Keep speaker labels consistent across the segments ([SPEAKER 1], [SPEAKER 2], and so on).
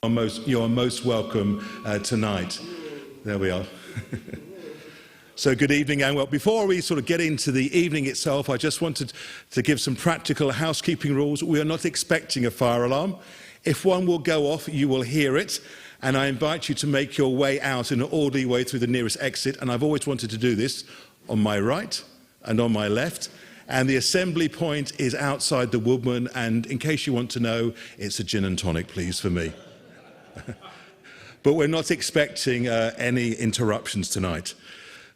[SPEAKER 1] You are most welcome tonight. There we are. So good evening, and well, before we sort of get into the evening itself, I just wanted to give some practical housekeeping rules. We are not expecting a fire alarm. If one will go off, you will hear it, and I invite you to make your way out in an orderly way through the nearest exit, and I've always wanted to do this on my right and on my left. And the assembly point is outside the Woodman, and in case you want to know, it's a gin and tonic, please, for me. But we're not expecting any interruptions tonight.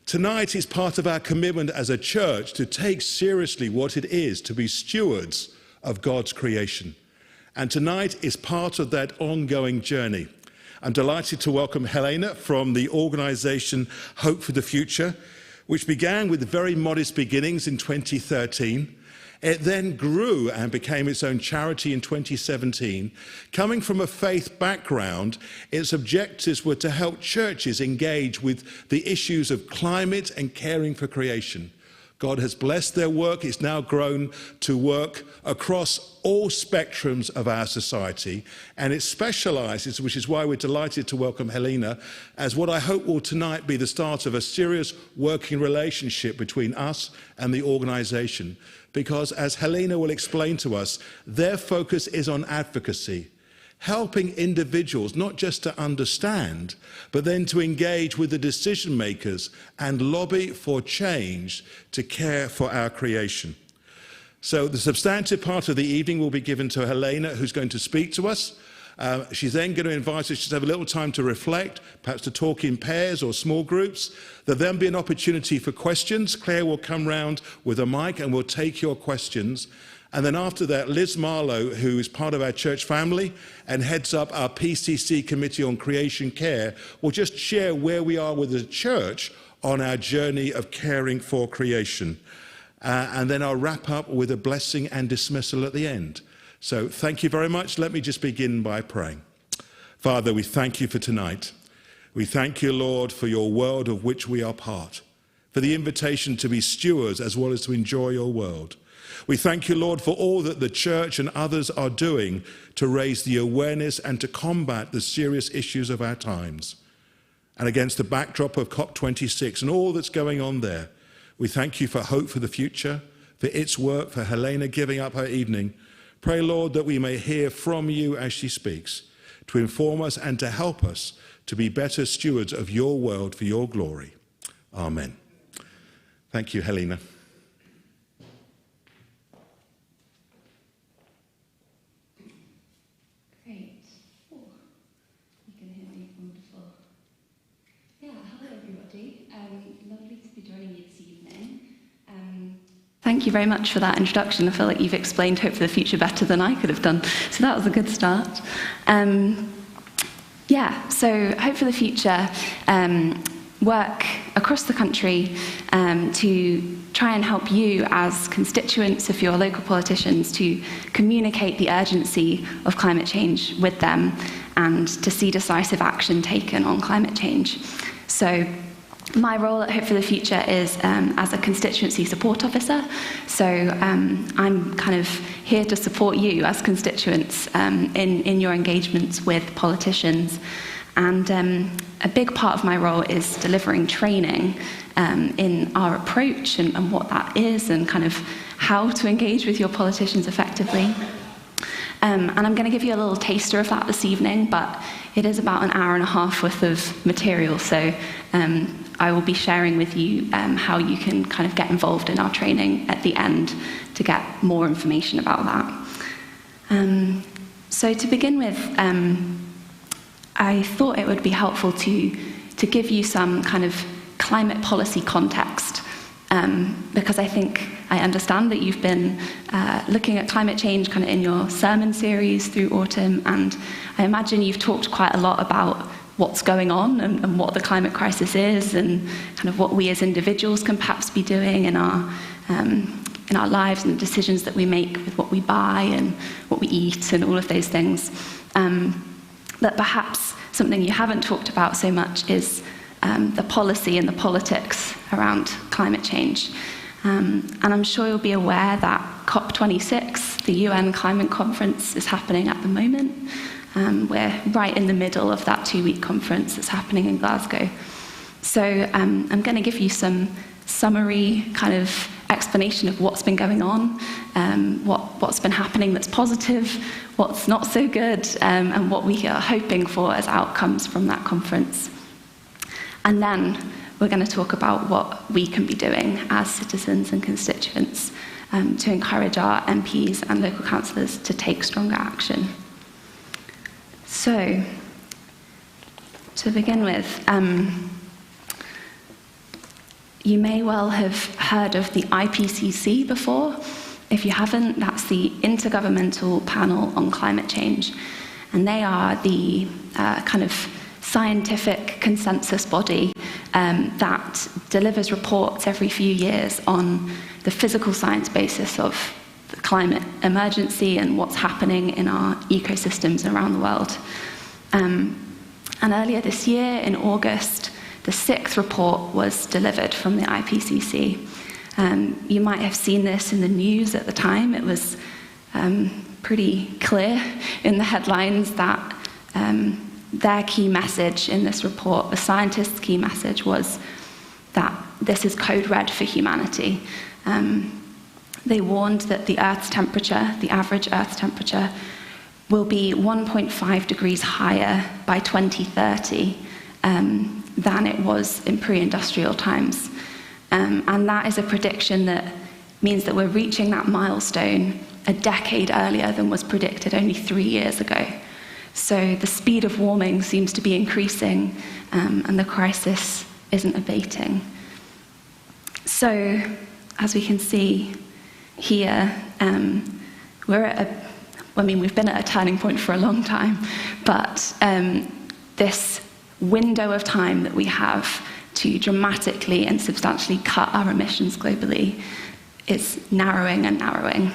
[SPEAKER 1] Tonight is part of our commitment as a church to take seriously what it is to be stewards of God's creation. And tonight is part of that ongoing journey. I'm delighted to welcome Helena from the organisation Hope for the Future, which began with very modest beginnings in 2013. It then grew and became its own charity in 2017. Coming from a faith background, its objectives were to help churches engage with the issues of climate and caring for creation. God has blessed their work. It's now grown to work across all spectrums of our society, and it specialises, which is why we're delighted to welcome Helena, as what I hope will tonight be the start of a serious working relationship between us and the organisation. Because, as Helena will explain to us, their focus is on advocacy, helping individuals not just to understand, but then to engage with the decision makers and lobby for change to care for our creation. So the substantive part of the evening will be given to Helena, who's going to speak to us. She's then going to invite us to have a little time to reflect, perhaps to talk in pairs or small groups. There'll then be an opportunity for questions. Claire will come round with a mic and we'll take your questions. And then after that, Liz Marlowe, who is part of our church family and heads up our PCC Committee on Creation Care, will just share where we are with the church on our journey of caring for creation. And then I'll wrap up with a blessing and dismissal at the end. So thank you very much. Let me just begin by praying. Father, we thank you for tonight. We thank you, Lord, for your world of which we are part, for the invitation to be stewards as well as to enjoy your world. We thank you, Lord, for all that the church and others are doing to raise the awareness and to combat the serious issues of our times. And against the backdrop of COP26 and all that's going on there, we thank you for Hope for the Future, for its work, for Helena giving up her evening. Pray, Lord, that we may hear from you as she speaks, to inform us and to help us to be better stewards of your world for your glory. Amen. Thank you, Helena.
[SPEAKER 2] Great. Oh, you can hear me. Wonderful. Yeah, hello everybody. Lovely to be joining you this evening. Thank you very much for that introduction. I feel like you've explained Hope for the Future better than I could have done. So that was a good start. So Hope for the Future work across the country to try and help you as constituents of your local politicians to communicate the urgency of climate change with them and to see decisive action taken on climate change. So my role at Hope for the Future is as a constituency support officer. So I'm kind of here to support you as constituents in your engagements with politicians. And a big part of my role is delivering training in our approach and what that is and kind of how to engage with your politicians effectively. And I'm going to give you a little taster of that this evening, but it is about an hour and a half worth of material. So I will be sharing with you how you can kind of get involved in our training at the end to get more information about that. So to begin with, I thought it would be helpful to give you some kind of climate policy context, because I understand that you've been looking at climate change kind of in your sermon series through autumn, and I imagine you've talked quite a lot about what's going on and what the climate crisis is and kind of what we as individuals can perhaps be doing in our lives and the decisions that we make with what we buy and what we eat and all of those things. But perhaps something you haven't talked about so much is the policy and the politics around climate change. And I'm sure you'll be aware that COP26, the UN climate conference, is happening at the moment. We're right in the middle of that 2-week conference that's happening in Glasgow. So I'm going to give you some summary kind of explanation of what's been going on, what's been happening that's positive, what's not so good, and what we are hoping for as outcomes from that conference. And then we're going to talk about what we can be doing as citizens and constituents to encourage our MPs and local councillors to take stronger action. So, to begin with, you may well have heard of the IPCC before. If you haven't, that's the Intergovernmental Panel on Climate Change. And they are the kind of scientific consensus body that delivers reports every few years on the physical science basis of the climate emergency and what's happening in our ecosystems around the world. And earlier this year, in August, the 6th report was delivered from the IPCC. You might have seen this in the news at the time. It was pretty clear in the headlines that their key message in this report, the scientists' key message, was that this is code red for humanity. They warned that the Earth's temperature, the average Earth's temperature, will be 1.5 degrees higher by 2030 than it was in pre-industrial times. And that is a prediction that means that we're reaching that milestone a decade earlier than was predicted only 3 years ago. So the speed of warming seems to be increasing, and the crisis isn't abating. So, as we can see here, we've been at a turning point for a long time, but this window of time that we have to dramatically and substantially cut our emissions globally is narrowing and narrowing.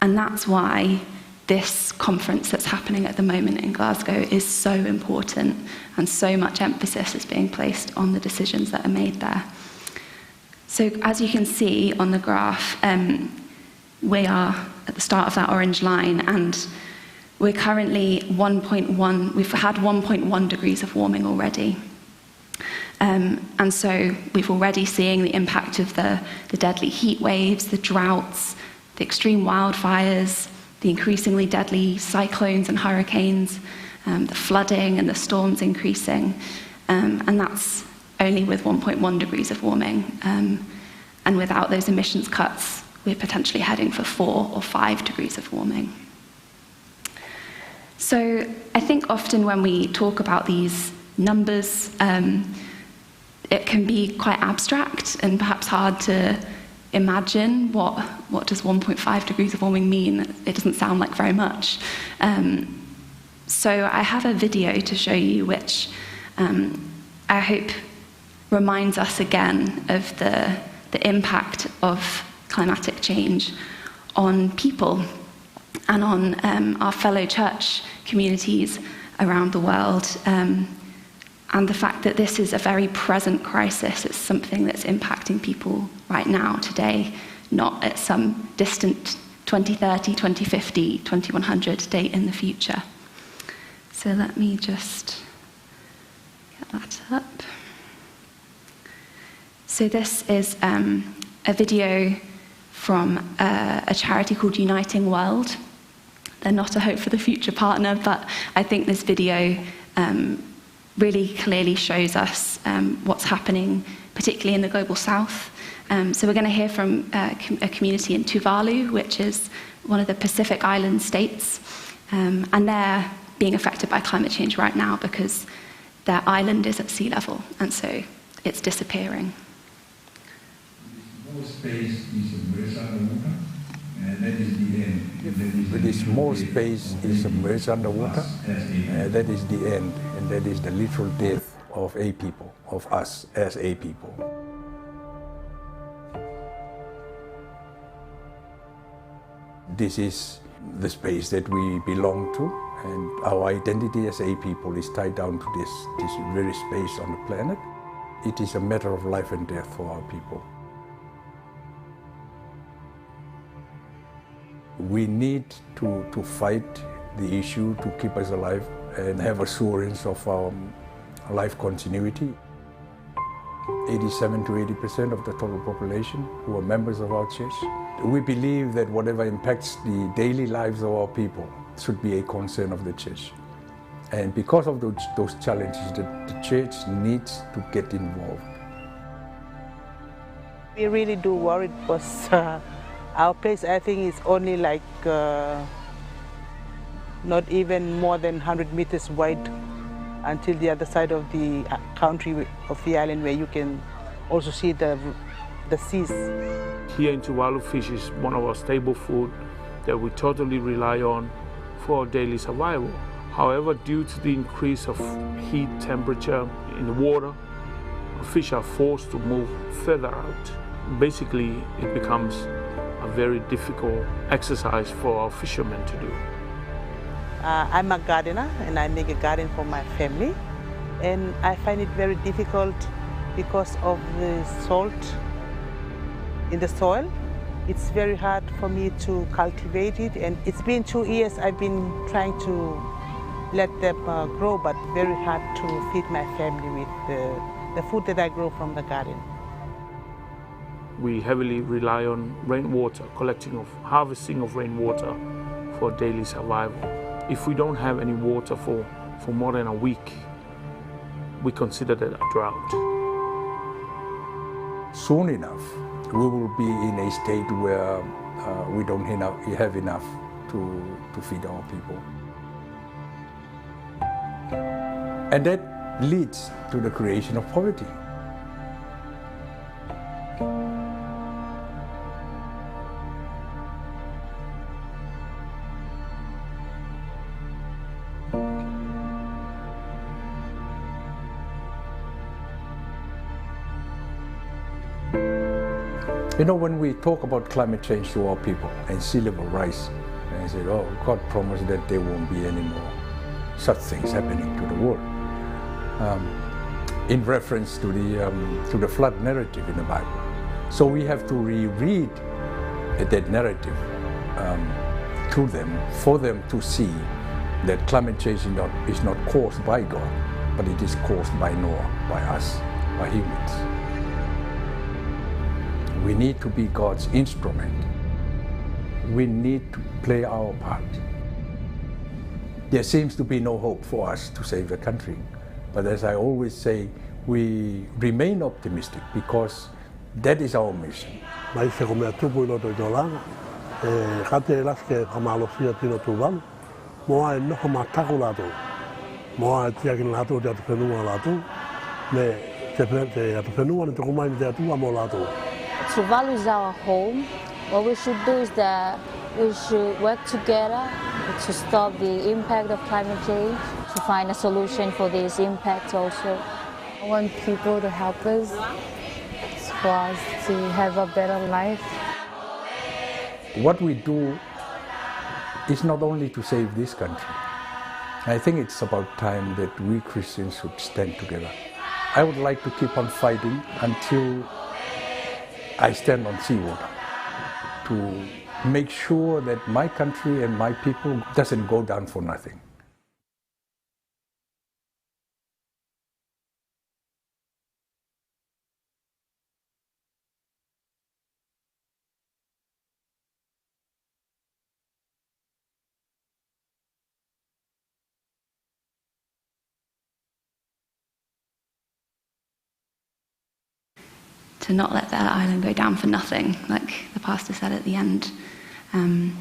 [SPEAKER 2] And that's why this conference that's happening at the moment in Glasgow is so important, and so much emphasis is being placed on the decisions that are made there. So as you can see on the graph, we are at the start of that orange line, and we're currently we've had 1.1 degrees of warming already. And so we've already seeing the impact of the deadly heat waves, the droughts, the extreme wildfires, the increasingly deadly cyclones and hurricanes, the flooding and the storms increasing. And that's only with 1.1 degrees of warming. And without those emissions cuts, we're potentially heading for 4 or 5 degrees of warming. So I think often when we talk about these numbers, it can be quite abstract and perhaps hard to imagine what does 1.5 degrees of warming mean. It doesn't sound like very much. So I have a video to show you which I hope reminds us again of the impact of climatic change on people and on our fellow church communities around the world. And the fact that this is a very present crisis. It's something that's impacting people right now, today, not at some distant 2030, 2050, 2100 date in the future. So let me just get that up. So this is a video from a charity called Uniting World. They're not a Hope for the Future partner, but I think this video really clearly shows us what's happening, particularly in the global south. So we're going to hear from a community in Tuvalu, which is one of the Pacific Island states, and they're being affected by climate change right now because their island is at sea level, and so it's disappearing.
[SPEAKER 3] Small space is submerged underwater, and that is the end.
[SPEAKER 4] With this small space is submerged underwater, that is the end, and that is the literal death of a people, of us as a people. This is the space that we belong to, and our identity as a people is tied down to this very space on the planet. It is a matter of life and death for our people. We need to fight the issue to keep us alive and have assurance of our life continuity. 87 to 80% of the total population who are members of our church. We believe that whatever impacts the daily lives of our people should be a concern of the church. And because of those challenges, the church needs to get involved.
[SPEAKER 5] We really do worry because our place, I think, is only like not even more than 100 meters wide until the other side of the country of the island, where you can also see the seas.
[SPEAKER 6] Here in Tuvalu, fish is one of our staple food that we totally rely on for our daily survival. However, due to the increase of heat temperature in the water, fish are forced to move further out. Basically, it becomes a very difficult exercise for our fishermen to do.
[SPEAKER 5] I'm a gardener and I make a garden for my family, and I find it very difficult because of the salt in the soil. It's very hard for me to cultivate it, and it's been 2 years I've been trying to let them grow, but very hard to feed my family with the food that I grow from the garden.
[SPEAKER 6] We heavily rely on rainwater, harvesting of rainwater for daily survival. If we don't have any water for more than a week, we consider that a drought.
[SPEAKER 4] Soon enough, we will be in a state where we don't have enough to feed our people. And that leads to the creation of poverty. You know, when we talk about climate change to our people and sea level rise, and say, oh, God promised that there won't be any more such things happening to the world. In reference to the flood narrative in the Bible. So we have to reread that narrative to them, for them to see that climate change is not caused by God, but it is caused by Noah, by us, by humans. We need to be God's instrument. We need to play our part. There seems to be no hope for us to save the country. But as I always say, we remain optimistic because that is our mission.
[SPEAKER 7] Tuvalu is our home. What we should do is that we should work together to stop the impact of climate change, to find a solution for this impact also.
[SPEAKER 8] I want people to help us, for us to have a better life.
[SPEAKER 4] What we do is not only to save this country. I think it's about time that we Christians should stand together. I would like to keep on fighting until I stand on seawater, to make sure that my country and my people doesn't go down for nothing.
[SPEAKER 2] To not let the island go down for nothing, like the pastor said at the end. And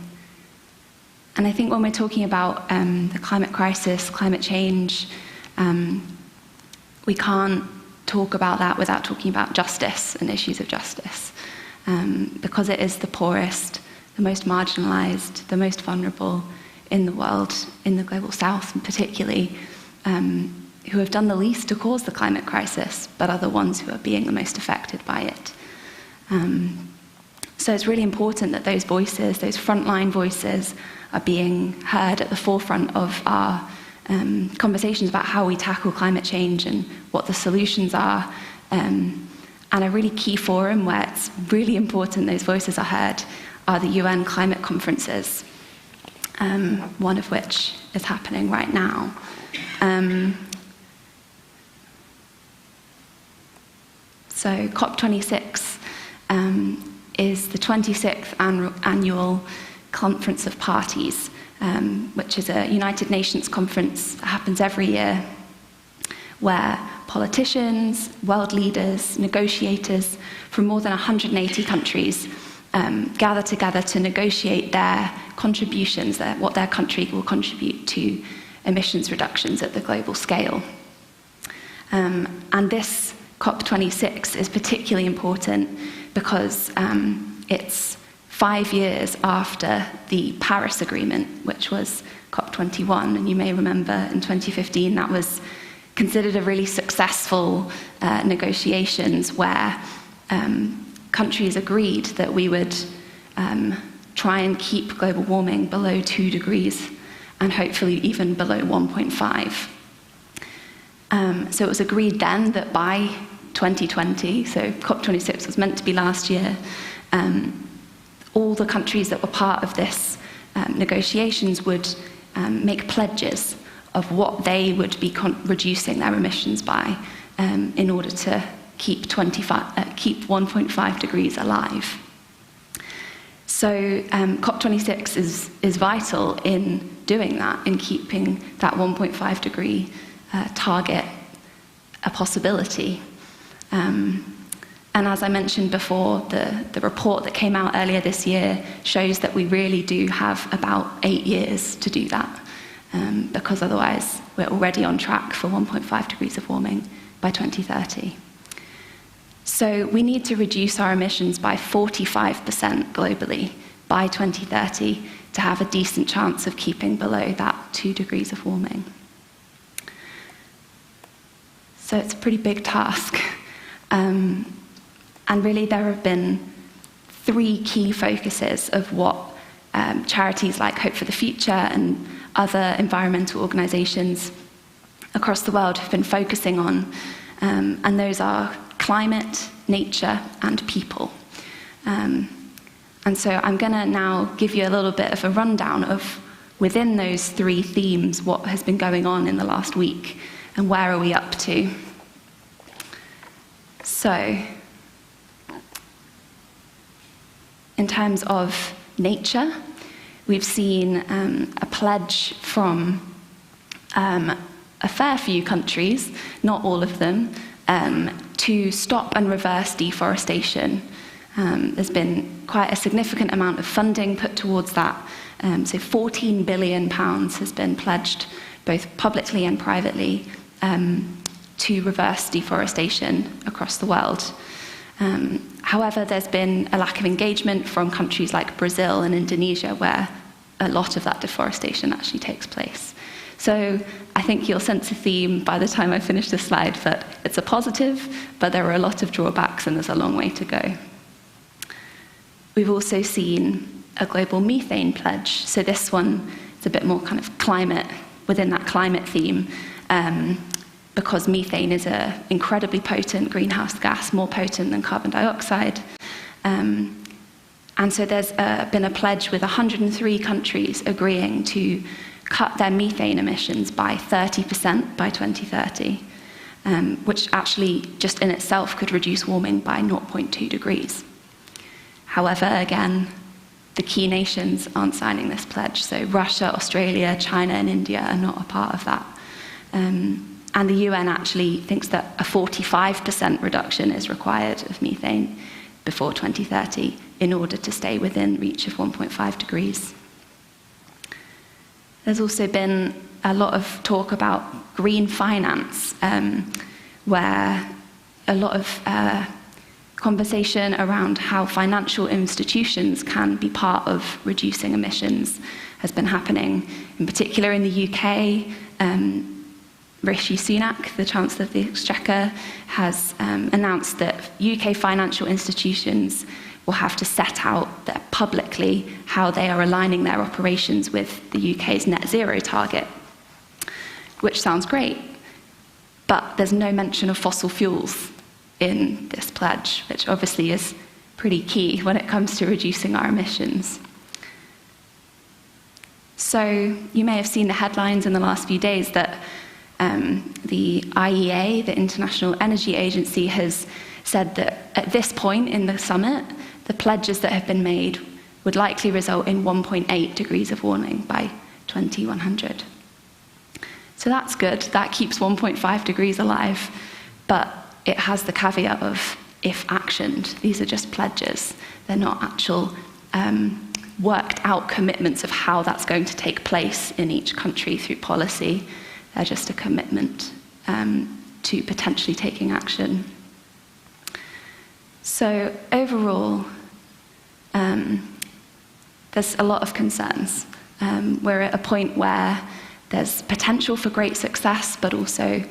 [SPEAKER 2] I think when we're talking about the climate crisis, climate change, we can't talk about that without talking about justice and issues of justice. Because it is the poorest, the most marginalized, the most vulnerable in the world, in the global south particularly, who have done the least to cause the climate crisis, but are the ones who are being the most affected by it. So it's really important that those voices, those frontline voices, are being heard at the forefront of our conversations about how we tackle climate change and what the solutions are. And a really key forum where it's really important those voices are heard are the UN climate conferences. one of which is happening right now. So COP26 is the 26th annual Conference of Parties, which is a United Nations conference that happens every year, where politicians, world leaders, negotiators from more than 180 countries gather together to negotiate their contributions, what their country will contribute to emissions reductions at the global scale. And this COP26 is particularly important because it's 5 years after the Paris Agreement, which was COP21. And you may remember in 2015 that was considered a really successful negotiations where countries agreed that we would try and keep global warming below 2 degrees and hopefully even below 1.5. So it was agreed then that by 2020, so COP26 was meant to be last year, all the countries that were part of this negotiations would make pledges of what they would be reducing their emissions by in order to keep 1.5 degrees alive. So COP26 is vital in doing that, in keeping that 1.5 degree target a possibility. And as I mentioned before, the report that came out earlier this year shows that we really do have about 8 years to do that, because otherwise we're already on track for 1.5 degrees of warming by 2030. So we need to reduce our emissions by 45% globally by 2030 to have a decent chance of keeping below that 2 degrees of warming. So it's a pretty big task. And really there have been 3 key focuses of what charities like Hope for the Future and other environmental organisations across the world have been focusing on, and those are climate, nature, and people. And so I'm going to now give you a little bit of a rundown of, within those 3 themes, what has been going on in the last week and where are we up to. So, in terms of nature, we've seen a pledge from a fair few countries, not all of them, to stop and reverse deforestation. There's been quite a significant amount of funding put towards that. So £14 billion has been pledged, both publicly and privately, to reverse deforestation across the world. However, there's been a lack of engagement from countries like Brazil and Indonesia, where a lot of that deforestation actually takes place. So I think you'll sense a theme by the time I finish this slide, that it's a positive, but there are a lot of drawbacks and there's a long way to go. We've also seen a global methane pledge. So this one is a bit more kind of climate, within that climate theme, because methane is an incredibly potent greenhouse gas, more potent than carbon dioxide. And so there's been a pledge with 103 countries agreeing to cut their methane emissions by 30% by 2030, which actually just in itself could reduce warming by 0.2 degrees. However, again, the key nations aren't signing this pledge. So Russia, Australia, China, and India are not a part of that. And the UN actually thinks that a 45% reduction is required of methane before 2030 in order to stay within reach of 1.5 degrees. There's also been a lot of talk about green finance, where a lot of conversation around how financial institutions can be part of reducing emissions has been happening, in particular in the UK. Rishi Sunak, the Chancellor of the Exchequer, has announced that UK financial institutions will have to set out publicly how they are aligning their operations with the UK's net zero target, which sounds great, but there's no mention of fossil fuels in this pledge, which obviously is pretty key when it comes to reducing our emissions. So you may have seen the headlines in the last few days that the IEA, the International Energy Agency, has said that at this point in the summit, the pledges that have been made would likely result in 1.8 degrees of warming by 2100. So that's good. That keeps 1.5 degrees alive, but it has the caveat of if actioned. These are just pledges. They're not actual worked out commitments of how that's going to take place in each country through policy. They're just a commitment to potentially taking action. So overall, there's a lot of concerns. We're at a point where there's potential for great success, but also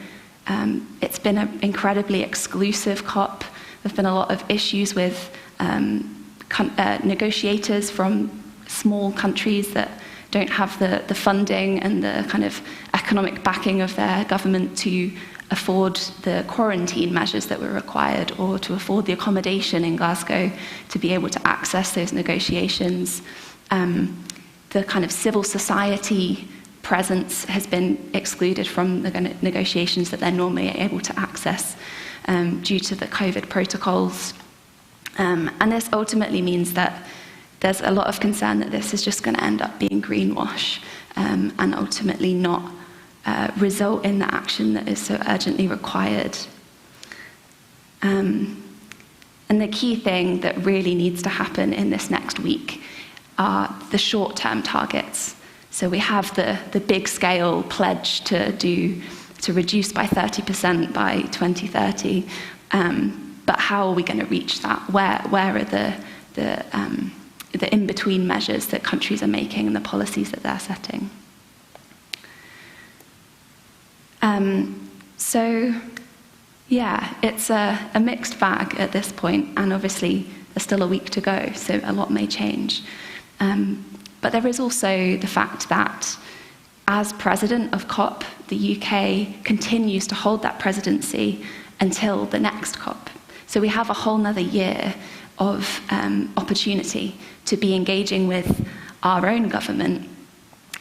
[SPEAKER 2] it's been an incredibly exclusive COP. There've been a lot of issues with negotiators from small countries that don't have the funding and the kind of economic backing of their government to afford the quarantine measures that were required or to afford the accommodation in Glasgow to be able to access those negotiations. The kind of civil society presence has been excluded from the negotiations that they're normally able to access due to the COVID protocols. And this ultimately means that there's a lot of concern that this is just going to end up being greenwash and ultimately not result in the action that is so urgently required. And the key thing that really needs to happen in this next week are the short-term targets. So we have the big-scale pledge to reduce by 30% by 2030. But how are we going to reach that? Where are the in-between measures that countries are making and the policies that they're setting? So, yeah, it's a mixed bag at this point, and obviously there's still a week to go, so a lot may change. But there is also the fact that as president of COP, the UK continues to hold that presidency until the next COP. So we have a whole nother year of opportunity to be engaging with our own government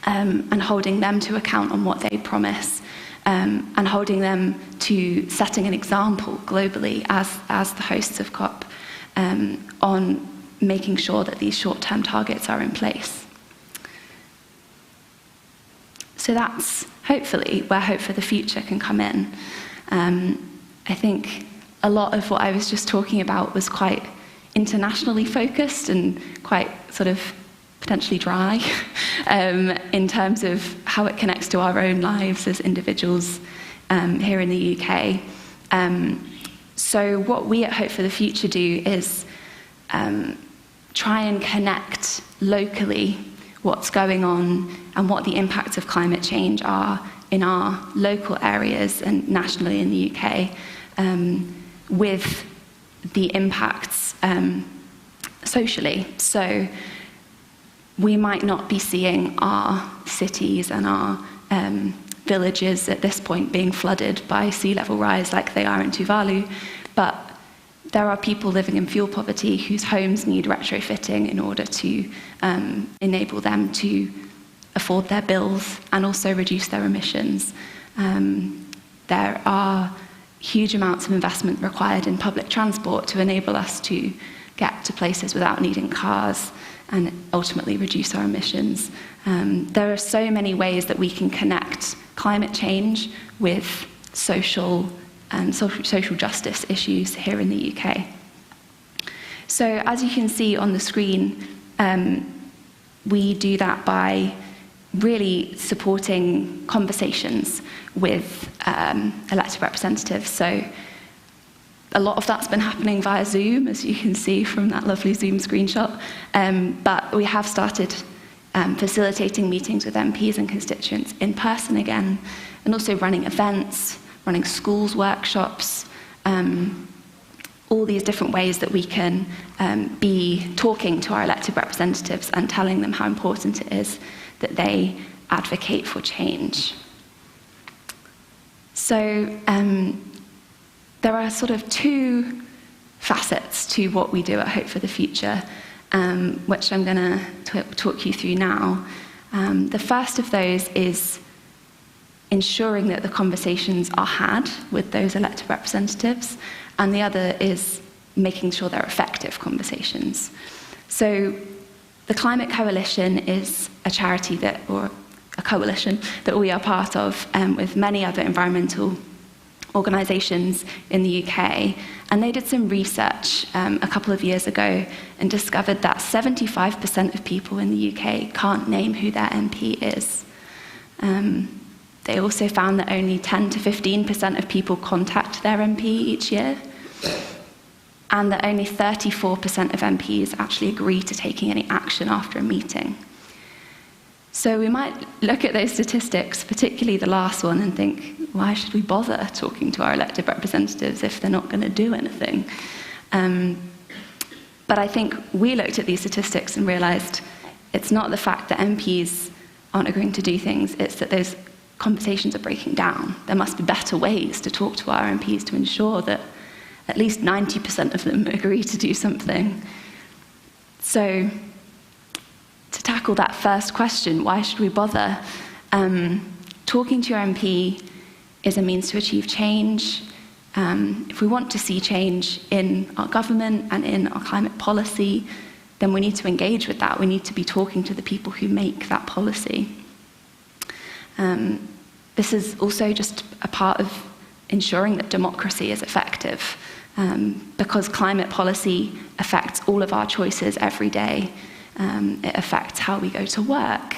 [SPEAKER 2] and holding them to account on what they promise and holding them to setting an example globally as the hosts of COP on making sure that these short-term targets are in place. So that's hopefully where Hope for the Future can come in. I think a lot of what I was just talking about was quite internationally focused and quite sort of potentially dry in terms of how it connects to our own lives as individuals here in the UK. So what we at Hope for the Future do is try and connect locally what's going on and what the impacts of climate change are in our local areas and nationally in the UK with the impacts socially. So we might not be seeing our cities and our villages at this point being flooded by sea level rise like they are in Tuvalu, but there are people living in fuel poverty whose homes need retrofitting in order to enable them to afford their bills and also reduce their emissions. There are huge amounts of investment required in public transport to enable us to get to places without needing cars and ultimately reduce our emissions. There are so many ways that we can connect climate change with social justice issues here in the UK. So as you can see on the screen, we do that by really supporting conversations with elected representatives. So a lot of that's been happening via Zoom, as you can see from that lovely Zoom screenshot. But we have started facilitating meetings with MPs and constituents in person again, and also running events, running schools, workshops, all these different ways that we can be talking to our elected representatives and telling them how important it is that they advocate for change. So there are sort of two facets to what we do at Hope for the Future, which I'm going to talk you through now. The first of those is ensuring that the conversations are had with those elected representatives, and the other is making sure they're effective conversations. So the Climate Coalition is a charity or a coalition that we are part of with many other environmental organisations in the UK, and they did some research a couple of years ago and discovered that 75% of people in the UK can't name who their MP is. They also found that only 10 to 15% of people contact their MP each year, and that only 34% of MPs actually agree to taking any action after a meeting. So we might look at those statistics, particularly the last one, and think, why should we bother talking to our elected representatives if they're not going to do anything? But I think we looked at these statistics and realised it's not the fact that MPs aren't agreeing to do things, it's that those conversations are breaking down. There must be better ways to talk to our MPs to ensure that at least 90% of them agree to do something. So, to tackle that first question, why should we bother? Talking to your MP is a means to achieve change. If we want to see change in our government and in our climate policy, then we need to engage with that. We need to be talking to the people who make that policy. This is also just a part of ensuring that democracy is effective, because climate policy affects all of our choices every day. It affects how we go to work,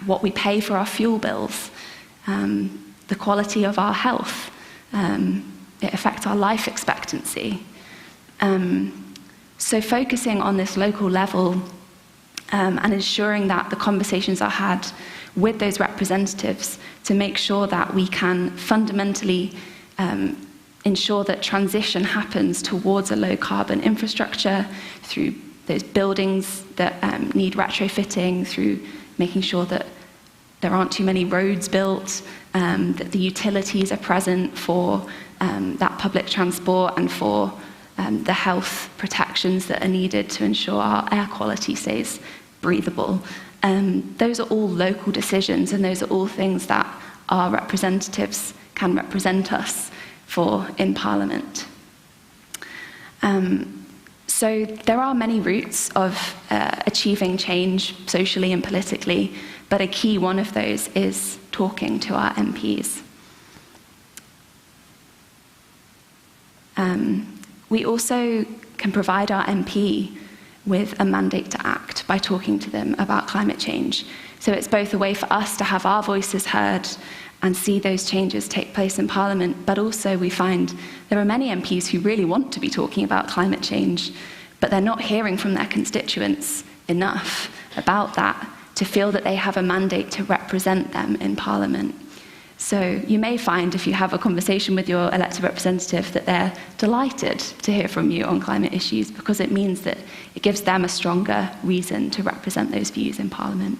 [SPEAKER 2] what we pay for our fuel bills, the quality of our health. It affects our life expectancy. So focusing on this local level and ensuring that the conversations are had with those representatives to make sure that we can fundamentally ensure that transition happens towards a low-carbon infrastructure through those buildings that need retrofitting, through making sure that there aren't too many roads built, that the utilities are present for that public transport and for the health protections that are needed to ensure our air quality stays breathable. Those are all local decisions, and those are all things that our representatives can represent us for in Parliament. So there are many routes of achieving change socially and politically, but a key one of those is talking to our MPs. We also can provide our MP with a mandate to act by talking to them about climate change. So it's both a way for us to have our voices heard and see those changes take place in Parliament, but also we find there are many MPs who really want to be talking about climate change, but they're not hearing from their constituents enough about that to feel that they have a mandate to represent them in Parliament. So you may find, if you have a conversation with your elected representative, that they're delighted to hear from you on climate issues, because it means that it gives them a stronger reason to represent those views in Parliament.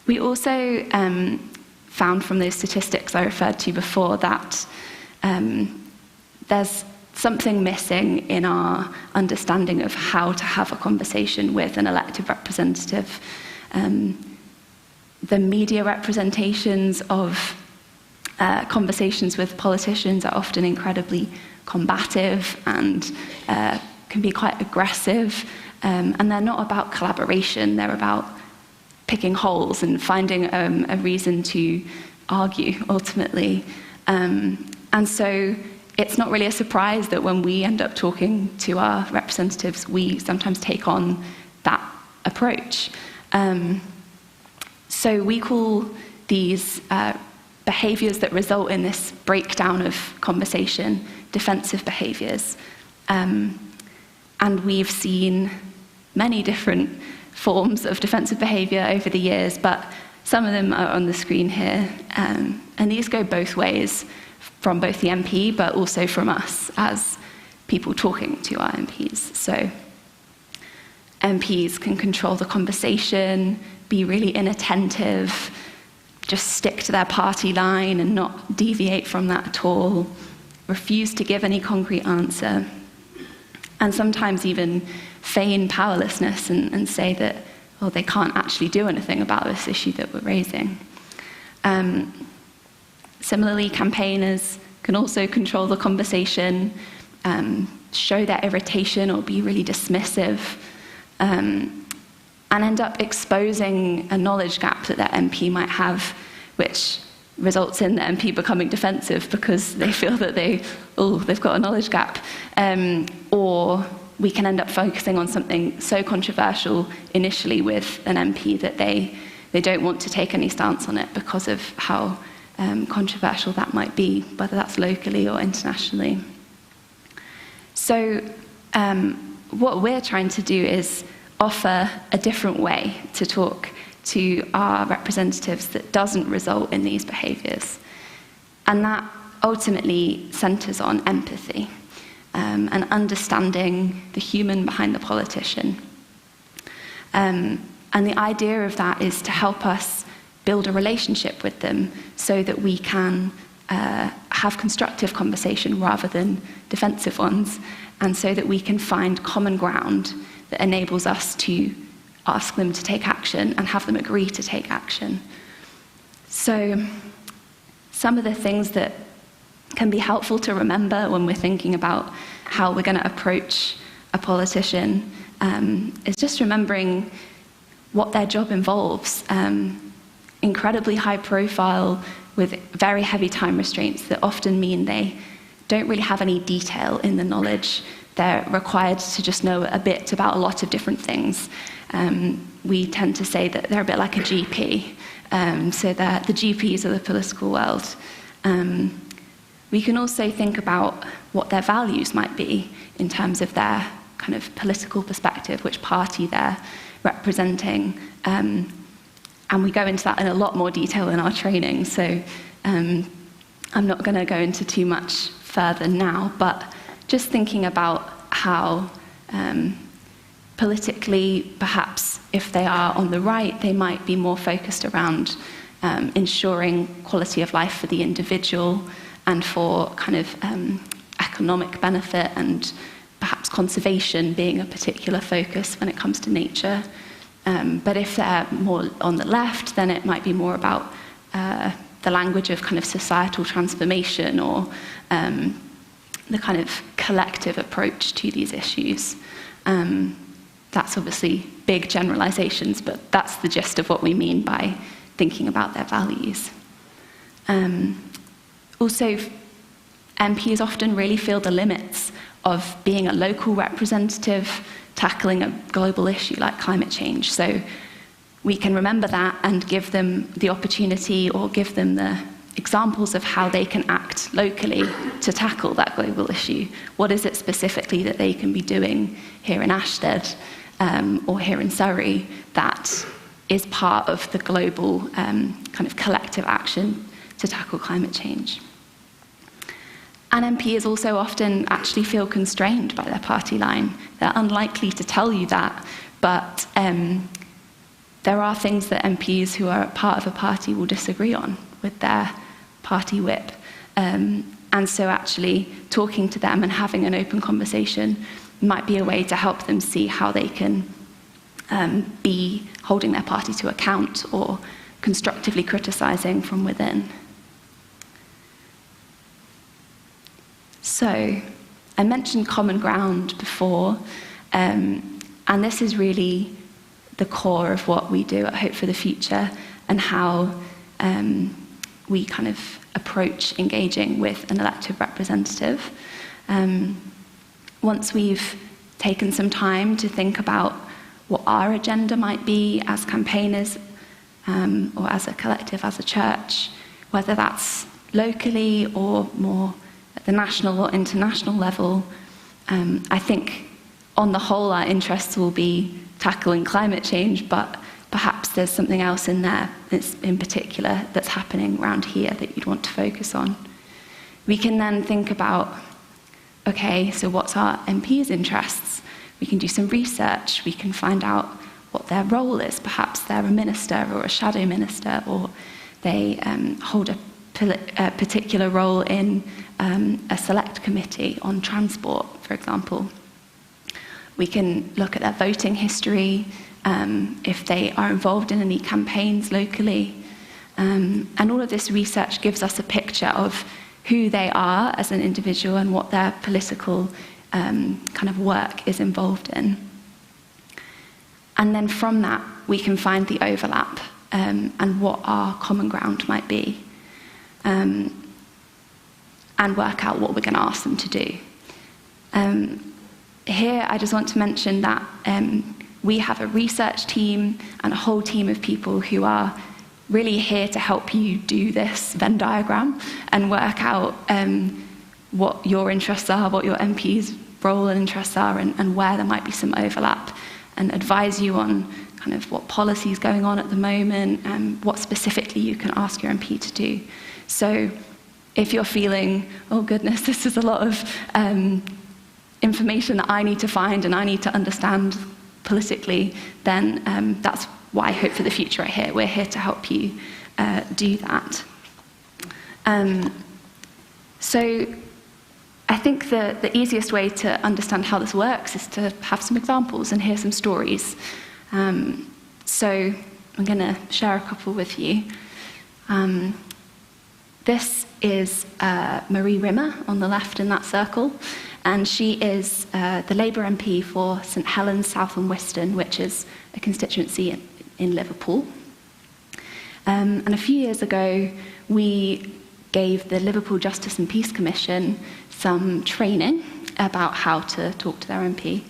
[SPEAKER 2] We also found from those statistics I referred to before that there's something missing in our understanding of how to have a conversation with an elected representative. The media representations of conversations with politicians are often incredibly combative and can be quite aggressive, and they're not about collaboration, they're about picking holes and finding a reason to argue, ultimately. And so it's not really a surprise that when we end up talking to our representatives, we sometimes take on that approach. So we call these behaviours that result in this breakdown of conversation defensive behaviours. And we've seen many different forms of defensive behaviour over the years, but some of them are on the screen here. And these go both ways, from both the MP, but also from us as people talking to our MPs. So MPs can control the conversation, be really inattentive, just stick to their party line and not deviate from that at all, refuse to give any concrete answer, and sometimes even feign powerlessness and say that well, they can't actually do anything about this issue that we're raising. Similarly, campaigners can also control the conversation, show their irritation or be really dismissive, and end up exposing a knowledge gap that their MP might have, which results in the MP becoming defensive because they feel that they've got a knowledge gap. Or we can end up focusing on something so controversial initially with an MP that they don't want to take any stance on it because of how controversial that might be, whether that's locally or internationally. So what we're trying to do is offer a different way to talk to our representatives that doesn't result in these behaviours. And that ultimately centres on empathy and understanding the human behind the politician. And the idea of that is to help us build a relationship with them so that we can have constructive conversation rather than defensive ones, and so that we can find common ground that enables us to ask them to take action and have them agree to take action. So some of the things that can be helpful to remember when we're thinking about how we're going to approach a politician is just remembering what their job involves. Incredibly high profile with very heavy time restraints that often mean they don't really have any detail in the knowledge. They're required to just know a bit about a lot of different things. We tend to say that they're a bit like a GP, so that the GPs of the political world. We can also think about what their values might be in terms of their kind of political perspective, which party they're representing. And we go into that in a lot more detail in our training, so I'm not going to go into too much further now, but just thinking about how politically, perhaps if they are on the right, they might be more focused around ensuring quality of life for the individual and for kind of economic benefit, and perhaps conservation being a particular focus when it comes to nature. But if they're more on the left, then it might be more about the language of kind of societal transformation or the kind of collective approach to these issues. That's obviously big generalizations, but that's the gist of what we mean by thinking about their values. Also, MPs often really feel the limits of being a local representative tackling a global issue like climate change. So we can remember that and give them the opportunity or give them the examples of how they can act locally to tackle that global issue. What is it specifically that they can be doing here in Ashtead or here in Surrey that is part of the global kind of collective action to tackle climate change? And MPs also often actually feel constrained by their party line. They're unlikely to tell you that, but there are things that MPs who are part of a party will disagree on with their party whip. And so actually talking to them and having an open conversation might be a way to help them see how they can be holding their party to account or constructively criticising from within. So I mentioned common ground before, and this is really the core of what we do at Hope for the Future and how we kind of approach engaging with an elected representative. Once we've taken some time to think about what our agenda might be as campaigners or as a collective, as a church, whether that's locally or more at the national or international level, I think on the whole our interests will be tackling climate change, but perhaps there's something else in there that's in particular that's happening around here that you'd want to focus on. We can then think about, okay, so what's our MP's interests? We can do some research, we can find out what their role is. Perhaps they're a minister or a shadow minister, or they hold a particular role in a select committee on transport, for example. We can look at their voting history, if they are involved in any campaigns locally. And all of this research gives us a picture of who they are as an individual and what their political kind of work is involved in. And then from that, we can find the overlap and what our common ground might be, and work out what we're going to ask them to do. Here, I just want to mention that we have a research team and a whole team of people who are really here to help you do this Venn diagram and work out what your interests are, what your MP's role and interests are, and where there might be some overlap, and advise you on kind of what policy is going on at the moment and what specifically you can ask your MP to do. So if you're feeling, oh goodness, this is a lot of information that I need to find and I need to understand politically, then that's why Hope for the Future are here. We're here to help you do that. So I think the easiest way to understand how this works is to have some examples and hear some stories. So I'm going to share a couple with you. This is Marie Rimmer on the left in that circle, and she is the Labour MP for St Helens, South and Wiston, which is a constituency in Liverpool. And a few years ago, we gave the Liverpool Justice and Peace Commission some training about how to talk to their MP,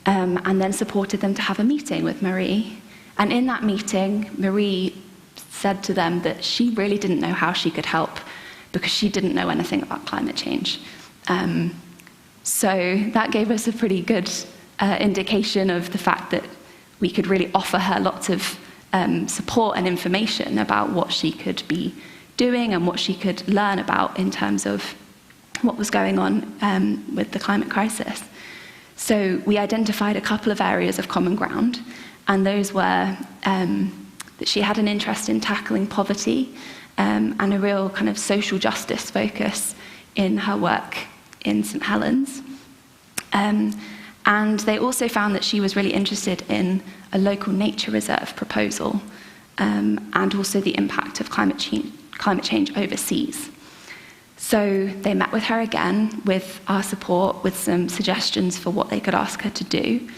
[SPEAKER 2] and then supported them to have a meeting with Marie. And in that meeting, Marie said to them that she really didn't know how she could help because she didn't know anything about climate change. So that gave us a pretty good indication of the fact that we could really offer her lots of support and information about what she could be doing and what she could learn about in terms of what was going on with the climate crisis. So we identified a couple of areas of common ground, and those were that she had an interest in tackling poverty and a real kind of social justice focus in her work in St Helens. And they also found that she was really interested in a local nature reserve proposal and also the impact of climate change overseas. So they met with her again with our support, with some suggestions for what they could ask her to do.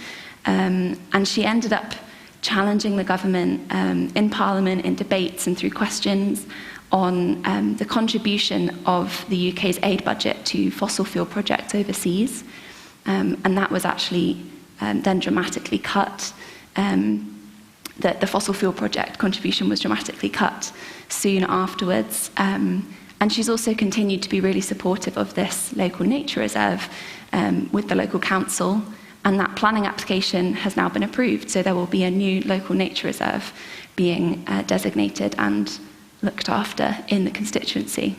[SPEAKER 2] And she ended up challenging the government in Parliament, in debates and through questions on the contribution of the UK's aid budget to fossil fuel projects overseas. And that was actually then dramatically cut. The fossil fuel project contribution was dramatically cut soon afterwards. And she's also continued to be really supportive of this local nature reserve with the local council. And that planning application has now been approved, so there will be a new local nature reserve being designated and looked after in the constituency.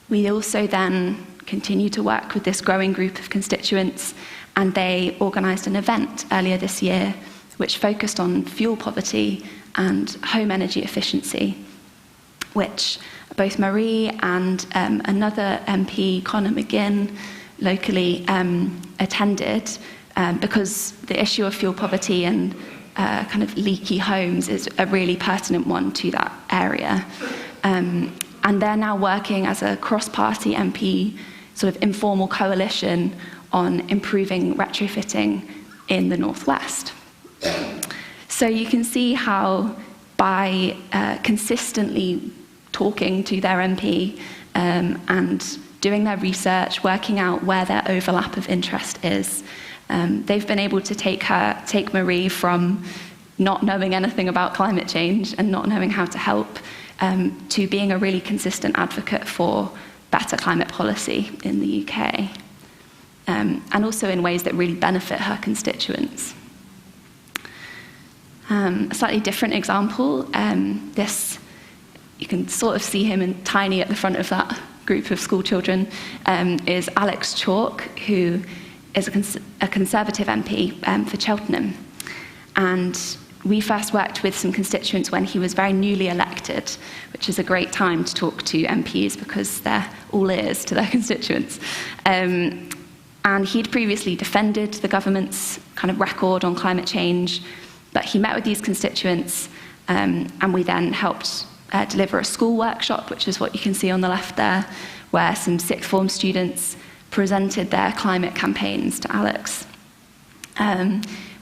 [SPEAKER 2] We also then continue to work with this growing group of constituents, and they organised an event earlier this year which focused on fuel poverty and home energy efficiency, which both Marie and another MP, Conor McGinn, locally attended because the issue of fuel poverty and kind of leaky homes is a really pertinent one to that area. And they're now working as a cross-party MP sort of informal coalition on improving retrofitting in the Northwest. So you can see how by consistently talking to their MP and doing their research, working out where their overlap of interest is, they've been able to take Marie from not knowing anything about climate change and not knowing how to help to being a really consistent advocate for better climate policy in the UK, and also in ways that really benefit her constituents. A slightly different example, this, you can sort of see him in tiny at the front of that group of school children, is Alex Chalk, who is a Conservative MP for Cheltenham. And we first worked with some constituents when he was very newly elected, which is a great time to talk to MPs because they're all ears to their constituents. And he'd previously defended the government's kind of record on climate change, but he met with these constituents, and we then helped deliver a school workshop, which is what you can see on the left there, where some sixth form students presented their climate campaigns to Alex.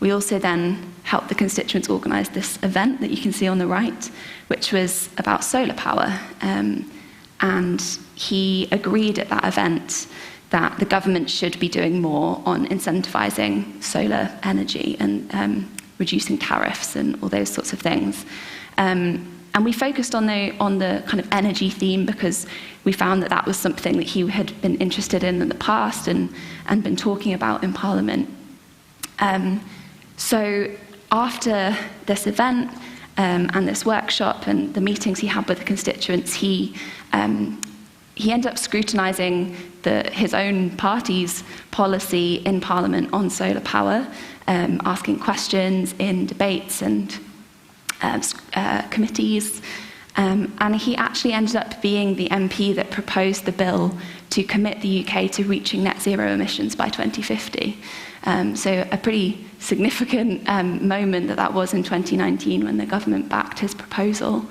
[SPEAKER 2] We also then helped the constituents organise this event that you can see on the right, which was about solar power. And he agreed at that event that the government should be doing more on incentivising solar energy and reducing tariffs and all those sorts of things. And we focused on the kind of energy theme because we found that that was something that he had been interested in the past and been talking about in Parliament. So after this event and this workshop and the meetings he had with the constituents, he ended up scrutinising his own party's policy in Parliament on solar power, asking questions in debates and committees. And he actually ended up being the MP that proposed the bill to commit the UK to reaching net zero emissions by 2050. So a pretty significant moment that was in 2019 when the government backed his proposal,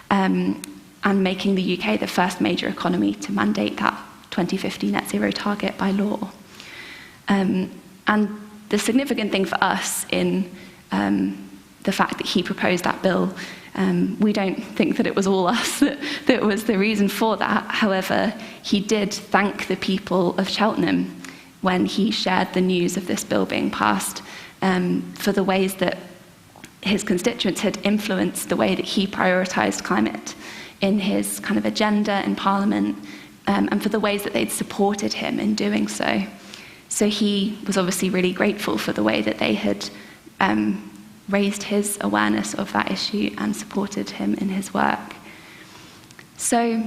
[SPEAKER 2] and making the UK the first major economy to mandate that 2050 net zero target by law. And the significant thing for us in the fact that he proposed that bill, we don't think that it was all us that was the reason for that. However, he did thank the people of Cheltenham when he shared the news of this bill being passed, for the ways that his constituents had influenced the way that he prioritised climate in his kind of agenda in Parliament, and for the ways that they'd supported him in doing so. So he was obviously really grateful for the way that they had raised his awareness of that issue and supported him in his work. So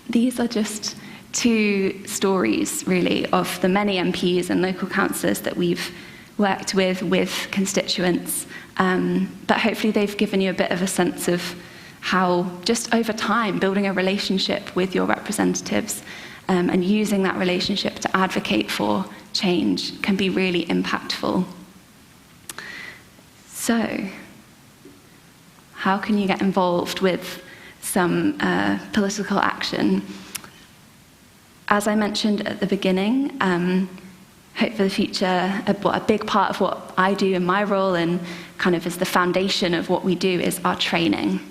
[SPEAKER 2] these are just two stories, really, of the many MPs and local councillors that we've worked with constituents. But hopefully they've given you a bit of a sense of how, just over time, building a relationship with your representatives and using that relationship to advocate for change can be really impactful. So, how can you get involved with some political action? As I mentioned at the beginning, Hope for the Future, a big part of what I do in my role and kind of is the foundation of what we do is our training.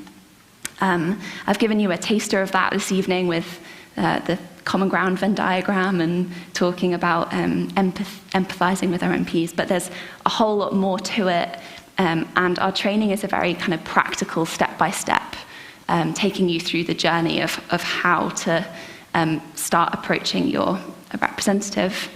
[SPEAKER 2] I've given you a taster of that this evening with the Common Ground Venn diagram and talking about empathising with our MPs, but there's a whole lot more to it, and our training is a very kind of practical step-by-step, taking you through the journey of how to start approaching your representative.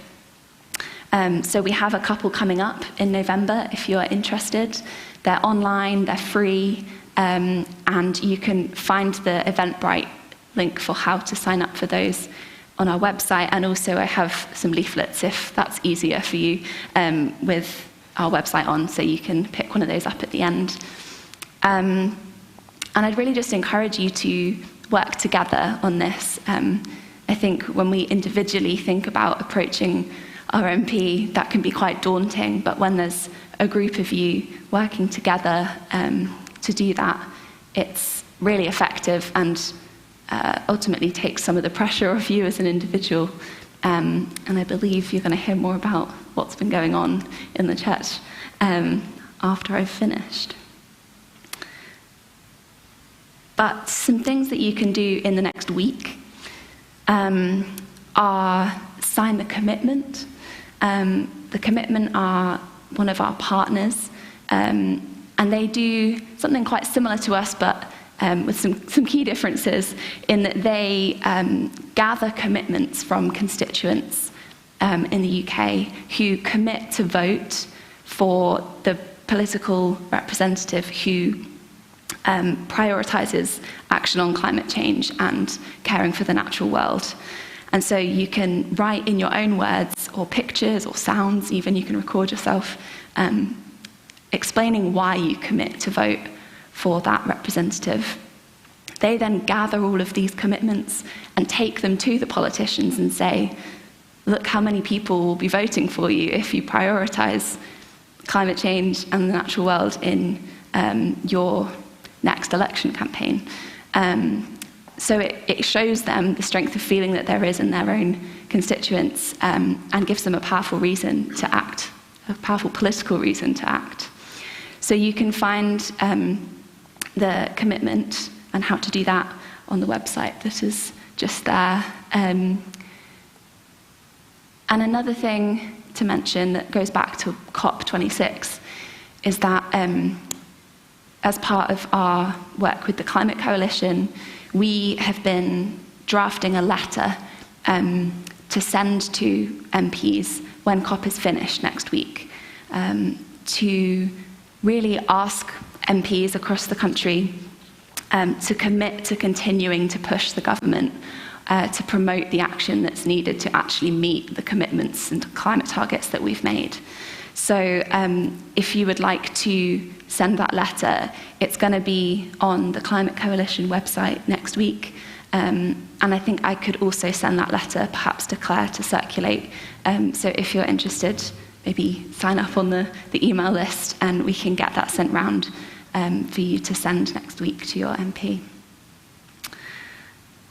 [SPEAKER 2] So we have a couple coming up in November if you're interested. They're online, they're free, and you can find the Eventbrite link for how to sign up for those on our website. And also I have some leaflets if that's easier for you with our website on, so you can pick one of those up at the end. And I'd really just encourage you to work together on this. I think when we individually think about approaching our MP, that can be quite daunting, but when there's a group of you working together to do that, it's really effective and ultimately takes some of the pressure off you as an individual. And I believe you're going to hear more about what's been going on in the church after I've finished. But some things that you can do in the next week are sign the commitment. The commitment are one of our partners, and they do something quite similar to us, but with some key differences in that they gather commitments from constituents in the UK who commit to vote for the political representative who prioritises action on climate change and caring for the natural world. And so you can write in your own words or pictures or sounds, even you can record yourself explaining why you commit to vote for that representative. They then gather all of these commitments and take them to the politicians and say, look how many people will be voting for you if you prioritise climate change and the natural world in your next election campaign. So it shows them the strength of feeling that there is in their own constituents, and gives them a powerful reason to act, a powerful political reason to act. So you can find the commitment and how to do that on the website that is just there. And another thing to mention that goes back to COP26 is that as part of our work with the Climate Coalition, we have been drafting a letter to send to MPs when COP is finished next week, to really ask MPs across the country to commit to continuing to push the government to promote the action that's needed to actually meet the commitments and climate targets that we've made. So if you would like to send that letter, it's going to be on the Climate Coalition website next week. And I think I could also send that letter perhaps to Claire to circulate. So if you're interested, maybe sign up on the email list and we can get that sent round for you to send next week to your MP.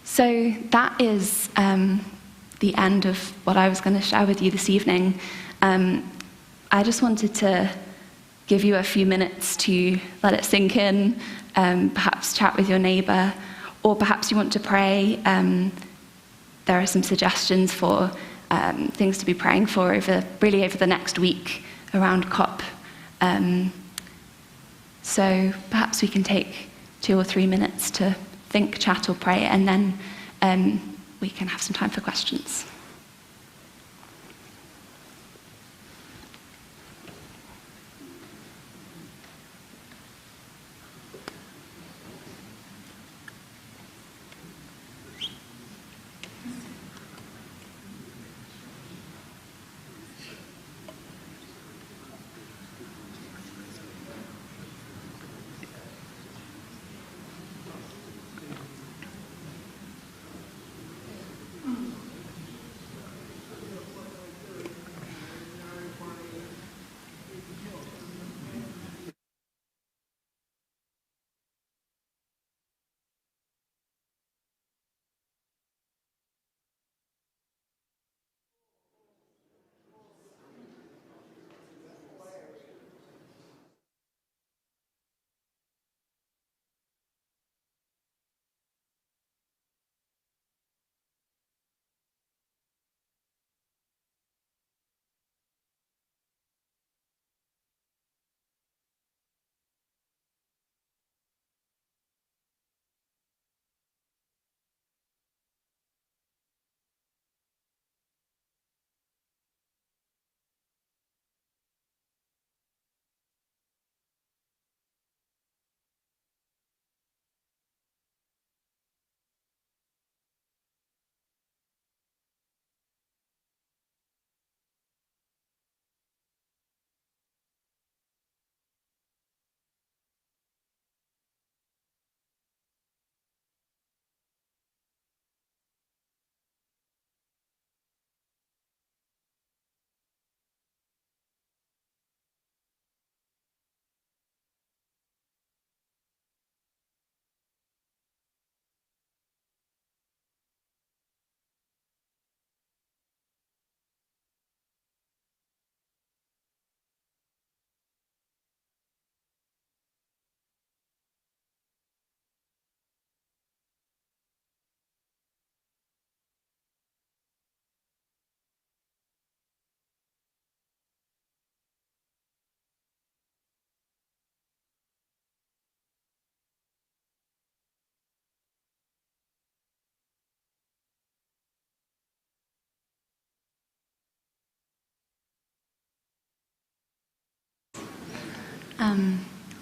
[SPEAKER 2] So that is the end of what I was going to share with you this evening. I just wanted to give you a few minutes to let it sink in, perhaps chat with your neighbour, or perhaps you want to pray. There are some suggestions for things to be praying for over the next week around COP. So perhaps we can take 2 or 3 minutes to think, chat, or pray, and then we can have some time for questions.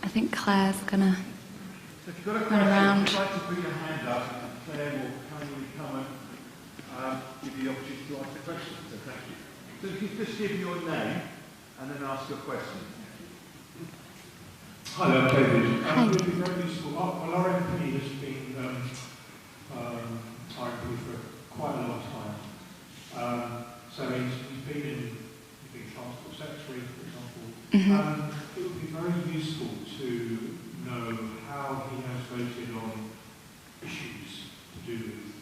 [SPEAKER 2] I think Claire's going to run around.
[SPEAKER 1] If you'd like to put your hand up, Claire will kindly come and give you the opportunity to ask a question. So thank you. So if you just give your name and then ask your question.
[SPEAKER 9] Hi there, David.
[SPEAKER 2] Hi.
[SPEAKER 9] It would be very useful. Well, our MP has been RMP for quite a long time. So So you've been Transport Secretary, for example.
[SPEAKER 2] Mm-hmm.
[SPEAKER 9] It would be very useful to know how he has voted on issues to do with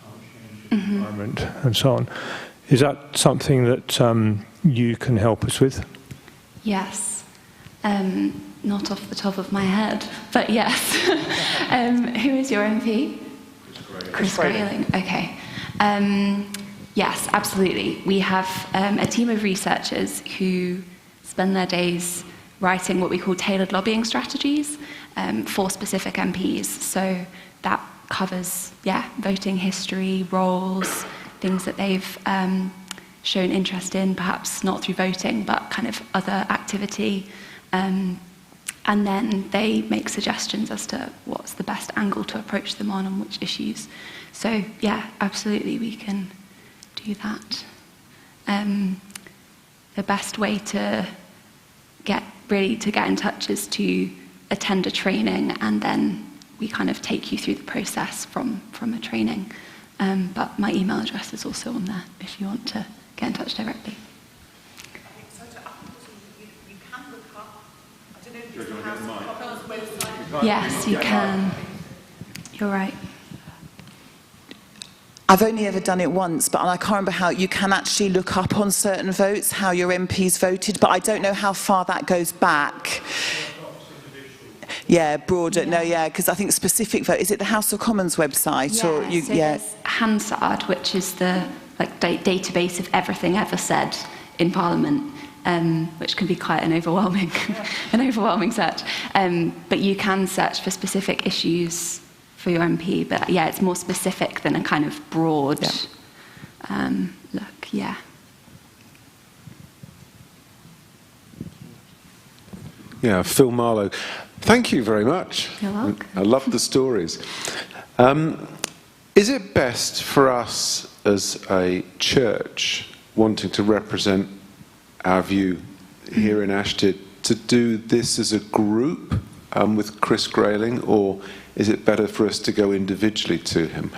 [SPEAKER 9] climate change and environment and so on. Is that something that you can help us with?
[SPEAKER 2] Yes. Not off the top of my head, but yes. Who is your MP? Chris Grayling. Okay. Yes, absolutely. We have a team of researchers who spend their days writing what we call tailored lobbying strategies for specific MPs. So that covers, voting history, roles, things that they've shown interest in, perhaps not through voting, but kind of other activity. And then they make suggestions as to what's the best angle to approach them on which issues. So, absolutely, we can do that. The best way to get in touch is to attend a training, and then we kind of take you through the process from a training. But my email address is also on there if you want to get in touch directly. Yes, you can. You're right.
[SPEAKER 10] I've only ever done it once, but I can't remember how you can actually look up on certain votes how your MPs voted, but I don't know how far that goes back. Yeah, broader. No, because I think specific vote. Is it the House of Commons website?
[SPEAKER 2] There's Hansard, which is the database of everything ever said in Parliament. Which can be quite an overwhelming search. But you can search for specific issues for your MP. But it's more specific than a kind of broad look. Yeah.
[SPEAKER 11] Yeah, Phil Marlowe. Thank you very much.
[SPEAKER 2] You're welcome.
[SPEAKER 11] I love the stories. Is it best for us as a church wanting to represent our view here in Ashtead to do this as a group with Chris Grayling, or is it better for us to go individually to him?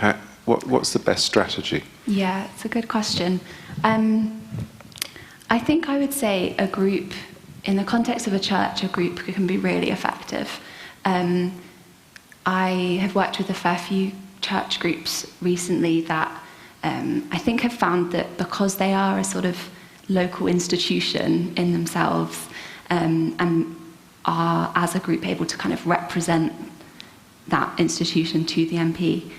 [SPEAKER 11] What's the best strategy?
[SPEAKER 2] Yeah, it's a good question. I think I would say a group, in the context of a church, a group can be really effective. I have worked with a fair few church groups recently that I think have found that because they are a sort of local institution in themselves and are, as a group, able to kind of represent that institution to the MP,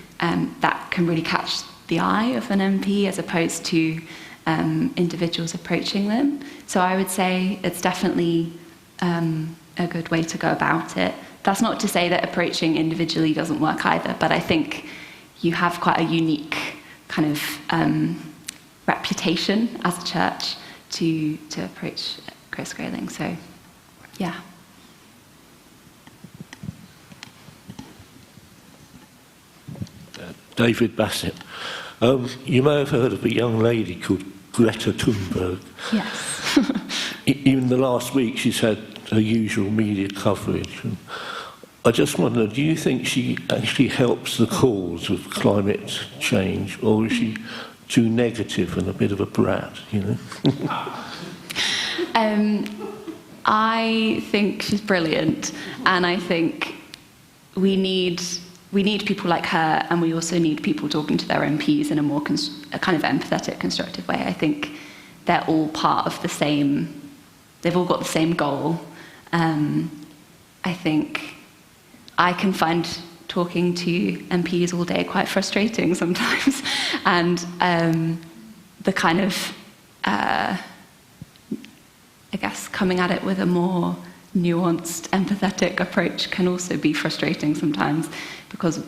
[SPEAKER 2] that can really catch the eye of an MP as opposed to individuals approaching them. So I would say it's definitely a good way to go about it. That's not to say that approaching individually doesn't work either, but I think you have quite a unique kind of reputation as a church to approach Chris Grayling. So, yeah.
[SPEAKER 12] David Bassett. You may have heard of a young lady called Greta Thunberg.
[SPEAKER 2] Yes.
[SPEAKER 12] Even the last week she's had her usual media coverage. And I just wonder, do you think she actually helps the cause of climate change, or is she too negative and a bit of a brat,
[SPEAKER 2] I think she's brilliant, and I think we need people like her, and we also need people talking to their MPs in a more a kind of empathetic, constructive way. I think they're all part of the same, they've all got the same goal. I think I can find talking to MPs all day quite frustrating sometimes, and the kind of, I guess, coming at it with a more nuanced, empathetic approach can also be frustrating sometimes because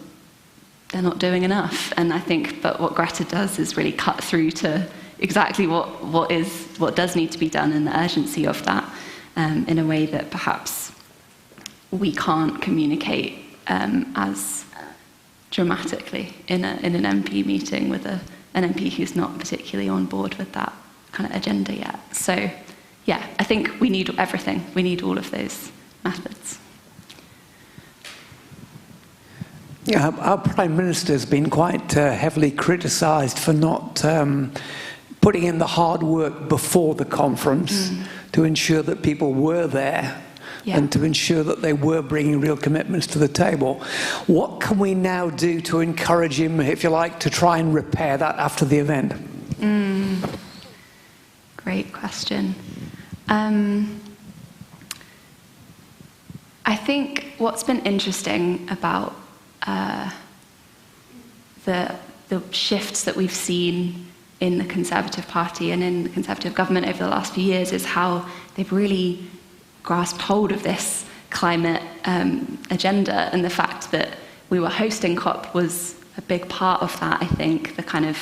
[SPEAKER 2] they're not doing enough. And I think, but what Greta does is really cut through to exactly what does need to be done and the urgency of that in a way that perhaps we can't communicate as dramatically in an MP meeting with an MP who's not particularly on board with that kind of agenda yet. So, yeah, I think we need everything. We need all of those methods.
[SPEAKER 13] Yeah, our Prime Minister has been quite heavily criticised for not putting in the hard work before the conference to ensure that people were there and to ensure that they were bringing real commitments to the table. What can we now do to encourage him, if you like, to try and repair that after the event?
[SPEAKER 2] Great question. I think what's been interesting about the shifts that we've seen in the Conservative Party and in the Conservative government over the last few years is how they've really grasped hold of this climate agenda, and the fact that we were hosting COP was a big part of that. I think the kind of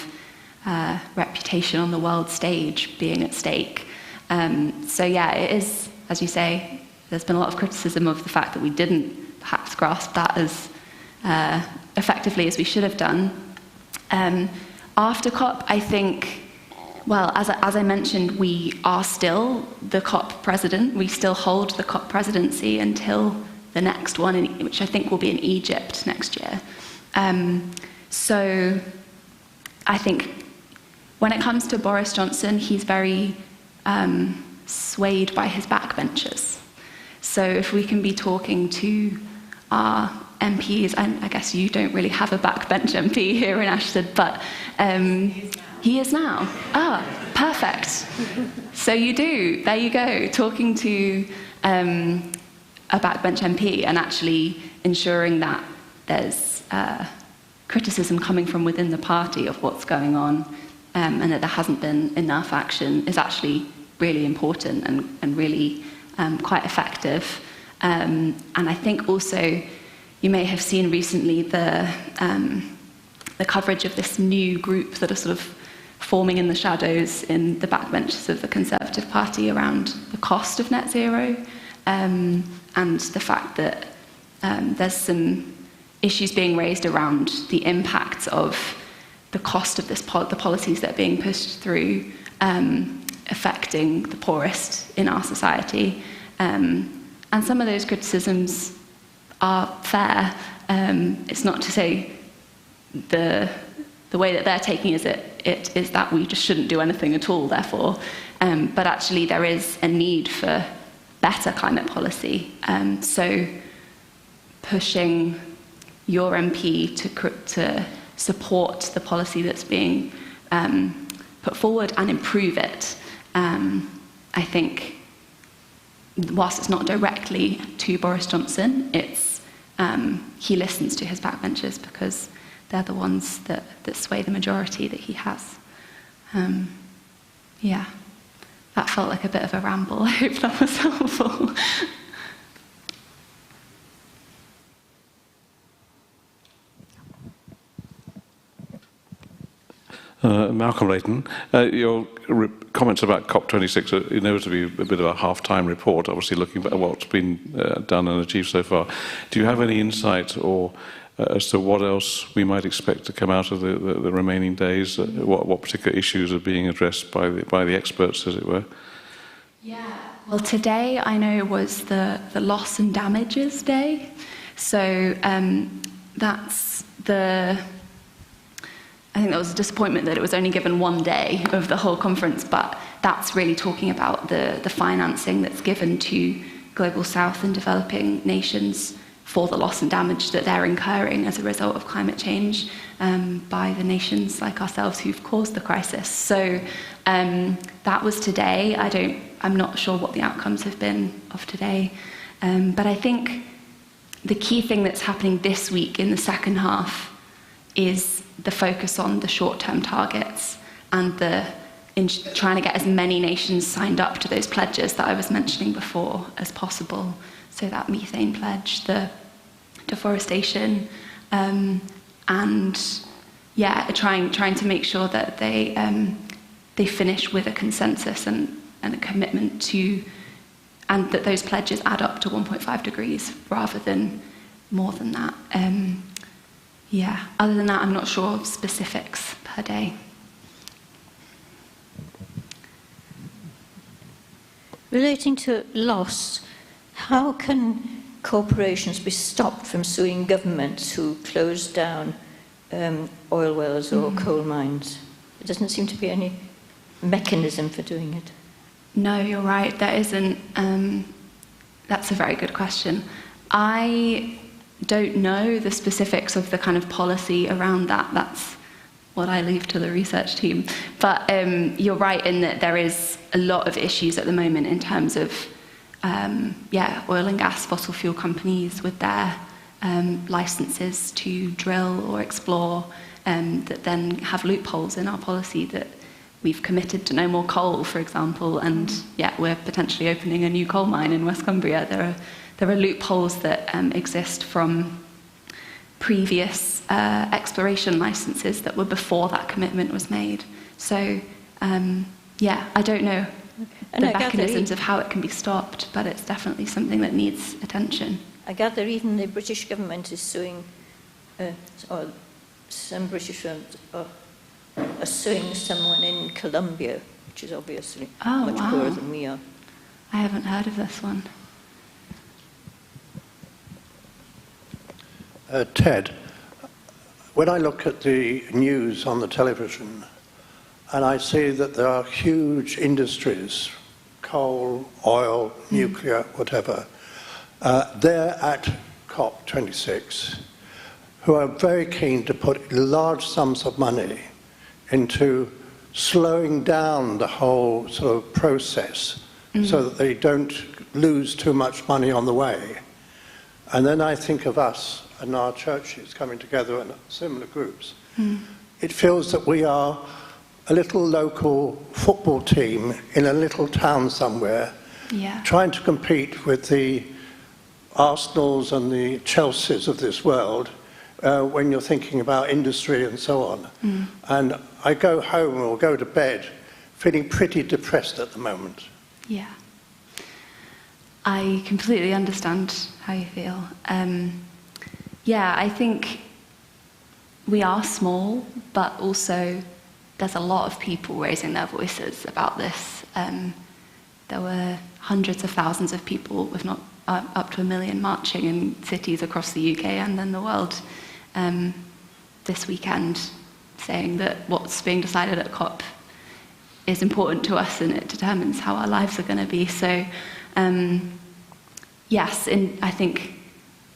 [SPEAKER 2] reputation on the world stage being at stake. So yeah, it is, as you say, there's been a lot of criticism of the fact that we didn't perhaps grasp that as effectively as we should have done. After COP, I think, well, as I mentioned, we are still the COP president. We still hold the COP presidency until the next one, which I think will be in Egypt next year. So I think when it comes to Boris Johnson, he's very swayed by his backbenchers. So if we can be talking to our MPs, and I guess you don't really have a backbench MP here in Ashtead, but he is now. Ah, perfect. So you do, there you go, talking to a backbench MP and actually ensuring that there's criticism coming from within the party of what's going on, and that there hasn't been enough action is actually really important and really quite effective. And I think also you may have seen recently the coverage of this new group that are sort of forming in the shadows in the backbenches of the Conservative Party around the cost of net zero, and the fact that there's some issues being raised around the impacts of the cost of the policies that are being pushed through affecting the poorest in our society. And some of those criticisms are fair. It's not to say the way that they're taking it is that we just shouldn't do anything at all, therefore. But actually there is a need for better climate policy. So pushing your MP to support the policy that's being put forward and improve it, I think, whilst it's not directly to Boris Johnson, it's he listens to his backbenchers because they're the ones that sway the majority that he has. Yeah, that felt like a bit of a ramble. I hope that was helpful.
[SPEAKER 14] Malcolm Layton, your comments about COP26 are inevitably a bit of a half-time report, obviously looking at what's been done and achieved so far. Do you have any insight or as to what else we might expect to come out of the remaining days? What particular issues are being addressed by the experts, as it were?
[SPEAKER 2] Yeah, well, today I know was the loss and damages day. So that's I think that was a disappointment that it was only given one day of the whole conference, but that's really talking about the financing that's given to Global South and developing nations for the loss and damage that they're incurring as a result of climate change by the nations like ourselves who've caused the crisis. So that was today. I'm not sure what the outcomes have been of today, but I think the key thing that's happening this week in the second half is the focus on the short-term targets and trying to get as many nations signed up to those pledges that I was mentioning before as possible. So that methane pledge, the deforestation, and yeah, trying to make sure that they finish with a consensus and a commitment to, and that those pledges add up to 1.5 degrees rather than more than that. Yeah, other than that, I'm not sure of specifics per day.
[SPEAKER 15] Relating to loss, how can corporations be stopped from suing governments who close down oil wells or coal mines? There doesn't seem to be any mechanism for doing it?
[SPEAKER 2] No, you're right. There isn't. That's a very good question. I don't know the specifics of the kind of policy around that. That's what I leave to the research team. But you're right in that there is a lot of issues at the moment in terms of, oil and gas, fossil fuel companies with their licenses to drill or explore, that then have loopholes in our policy that we've committed to no more coal, for example, and we're potentially opening a new coal mine in West Cumbria. There are loopholes that exist from previous exploration licenses that were before that commitment was made. So, I don't know the mechanisms of how it can be stopped, but it's definitely something that needs attention.
[SPEAKER 15] I gather even the British government is suing, or some British firms are suing someone in Colombia, which is obviously much poorer than we are.
[SPEAKER 2] I haven't heard of this one.
[SPEAKER 16] Ted, when I look at the news on the television and I see that there are huge industries, coal, oil, nuclear, whatever, they're at COP26, who are very keen to put large sums of money into slowing down the whole sort of process so that they don't lose too much money on the way. And then I think of us and our churches coming together in similar groups. It feels that we are a little local football team in a little town somewhere, trying to compete with the Arsenals and the Chelseas of this world when you're thinking about industry and so on. And I go home or go to bed feeling pretty depressed at the moment.
[SPEAKER 2] Yeah. I completely understand how you feel. I think we are small, but also there's a lot of people raising their voices about this. There were hundreds of thousands of people, if not up to 1 million, marching in cities across the UK and then the world this weekend, saying that what's being decided at COP is important to us and it determines how our lives are going to be. So, yes, I think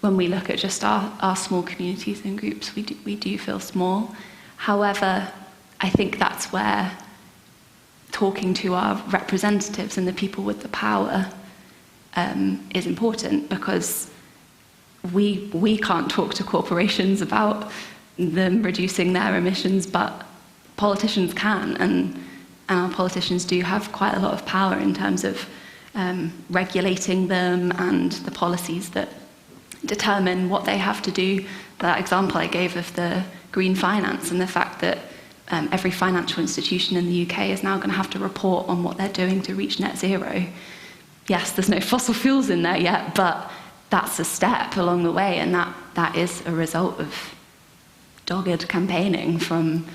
[SPEAKER 2] when we look at just our small communities and groups, we do feel small. However, I think that's where talking to our representatives and the people with the power is important, because we can't talk to corporations about them reducing their emissions, but politicians can, and our politicians do have quite a lot of power in terms of regulating them and the policies that determine what they have to do. That example I gave of the green finance and the fact that every financial institution in the UK is now going to have to report on what they're doing to reach net zero. Yes, there's no fossil fuels in there yet, but that's a step along the way, and that is a result of dogged campaigning from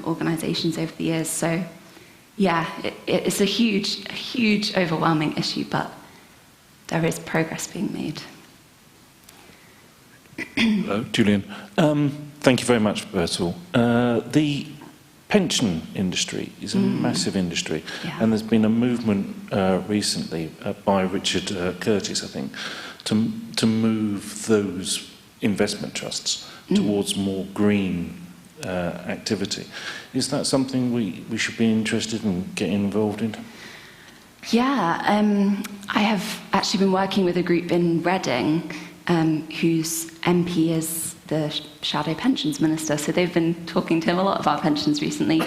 [SPEAKER 2] organisations over the years. So, yeah, it's a huge, overwhelming issue, but there is progress being made.
[SPEAKER 14] Hello, Julian. Thank you very much, Bertil. The pension industry is a massive industry, and there's been a movement recently by Richard Curtis, I think, to move those investment trusts towards more green activity. Is that something we should be interested in getting involved in?
[SPEAKER 2] Yeah, I have actually been working with a group in Reading whose MP is the Shadow Pensions Minister, so they've been talking to him a lot about pensions recently.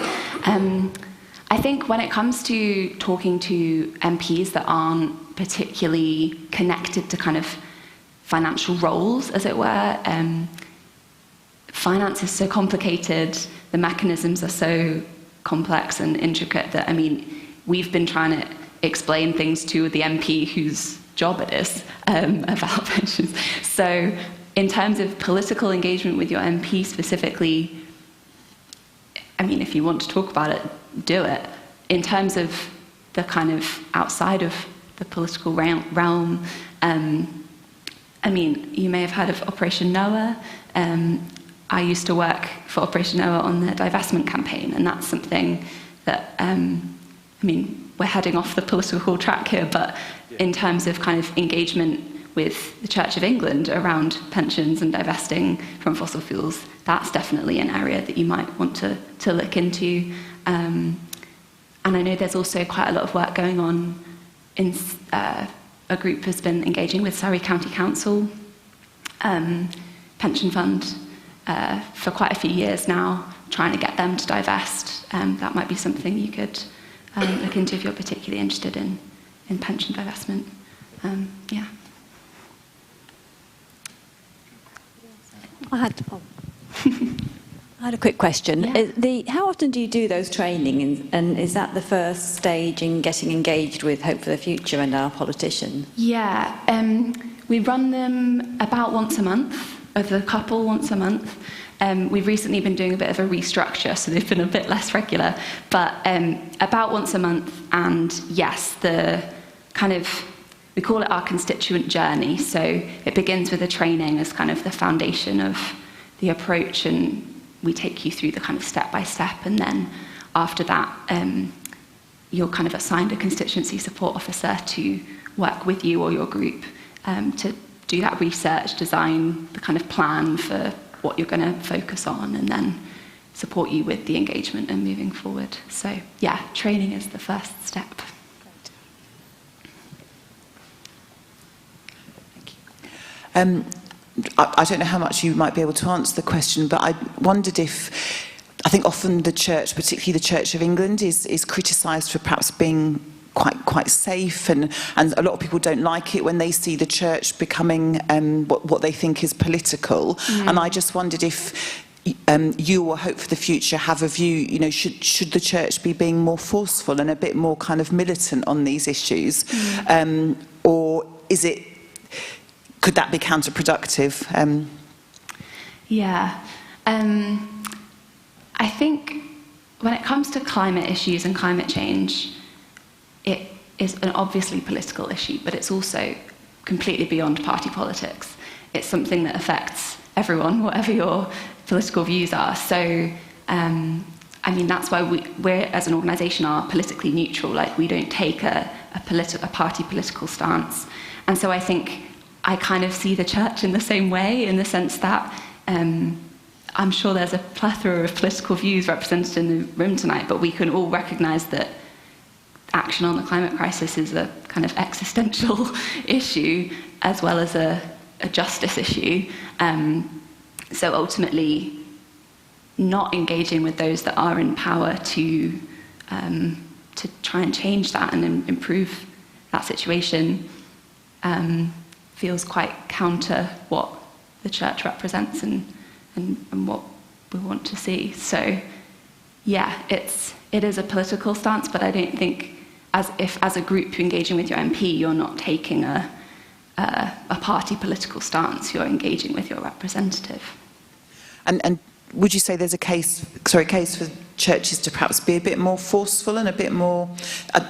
[SPEAKER 2] I think when it comes to talking to MPs that aren't particularly connected to kind of financial roles, as it were, finance is so complicated, the mechanisms are so complex and intricate that, I mean, we've been trying to explain things to the MP whose job it is about pensions. So in terms of political engagement with your MP specifically, I mean, if you want to talk about it, do it. In terms of the kind of outside of the political realm, I mean, you may have heard of Operation Noah. I used to work for Operation Noah on the divestment campaign, and that's something that mean, we're heading off the political track here, but in terms of kind of engagement with the Church of England around pensions and divesting from fossil fuels, that's definitely an area that you might want to look into. And I know there's also quite a lot of work going on in a group has been engaging with Surrey County Council pension fund for quite a few years now, trying to get them to divest. That might be something you could look into if you're particularly interested in pension divestment. Yeah.
[SPEAKER 17] I had a quick question.
[SPEAKER 2] Yeah.
[SPEAKER 17] How often do you do those training, and is that the first stage in getting engaged with Hope for the Future and our politicians?
[SPEAKER 2] Yeah, we run them about once a month, of the couple once a month. We've recently been doing a bit of a restructure, so they've been a bit less regular, but about once a month. And yes, we call it our Constituent Journey. So it begins with a training as kind of the foundation of the approach, and we take you through the kind of step-by-step, and then after that, you're kind of assigned a constituency support officer to work with you or your group to do that research, design the kind of plan for what you're going to focus on, and then support you with the engagement and moving forward. So yeah, training is the first step.
[SPEAKER 10] I don't know how much you might be able to answer the question, but I wondered if, I think often the church, particularly the Church of England, is criticised for perhaps being quite safe, and a lot of people don't like it when they see the church becoming what they think is political. And I just wondered if you or Hope for the Future have a view, you know, should the church be being more forceful and a bit more kind of militant on these issues, or could that be counterproductive?
[SPEAKER 2] Yeah, I think when it comes to climate issues and climate change, it is an obviously political issue, but it's also completely beyond party politics. It's something that affects everyone, whatever your political views are. So, I mean, that's why we're as an organisation are politically neutral. Like, we don't take a party political stance. And so I think I kind of see the church in the same way, in the sense that I'm sure there's a plethora of political views represented in the room tonight, but we can all recognise that action on the climate crisis is a kind of existential issue as well as a justice issue. So ultimately, not engaging with those that are in power to try and change that and improve that situation feels quite counter what the church represents and what we want to see. So yeah, it is a political stance, but I don't think as a group you're engaging with your MP, you're not taking a party political stance, you're engaging with your representative. And
[SPEAKER 10] would you say there's a case for churches to perhaps be a bit more forceful and a bit more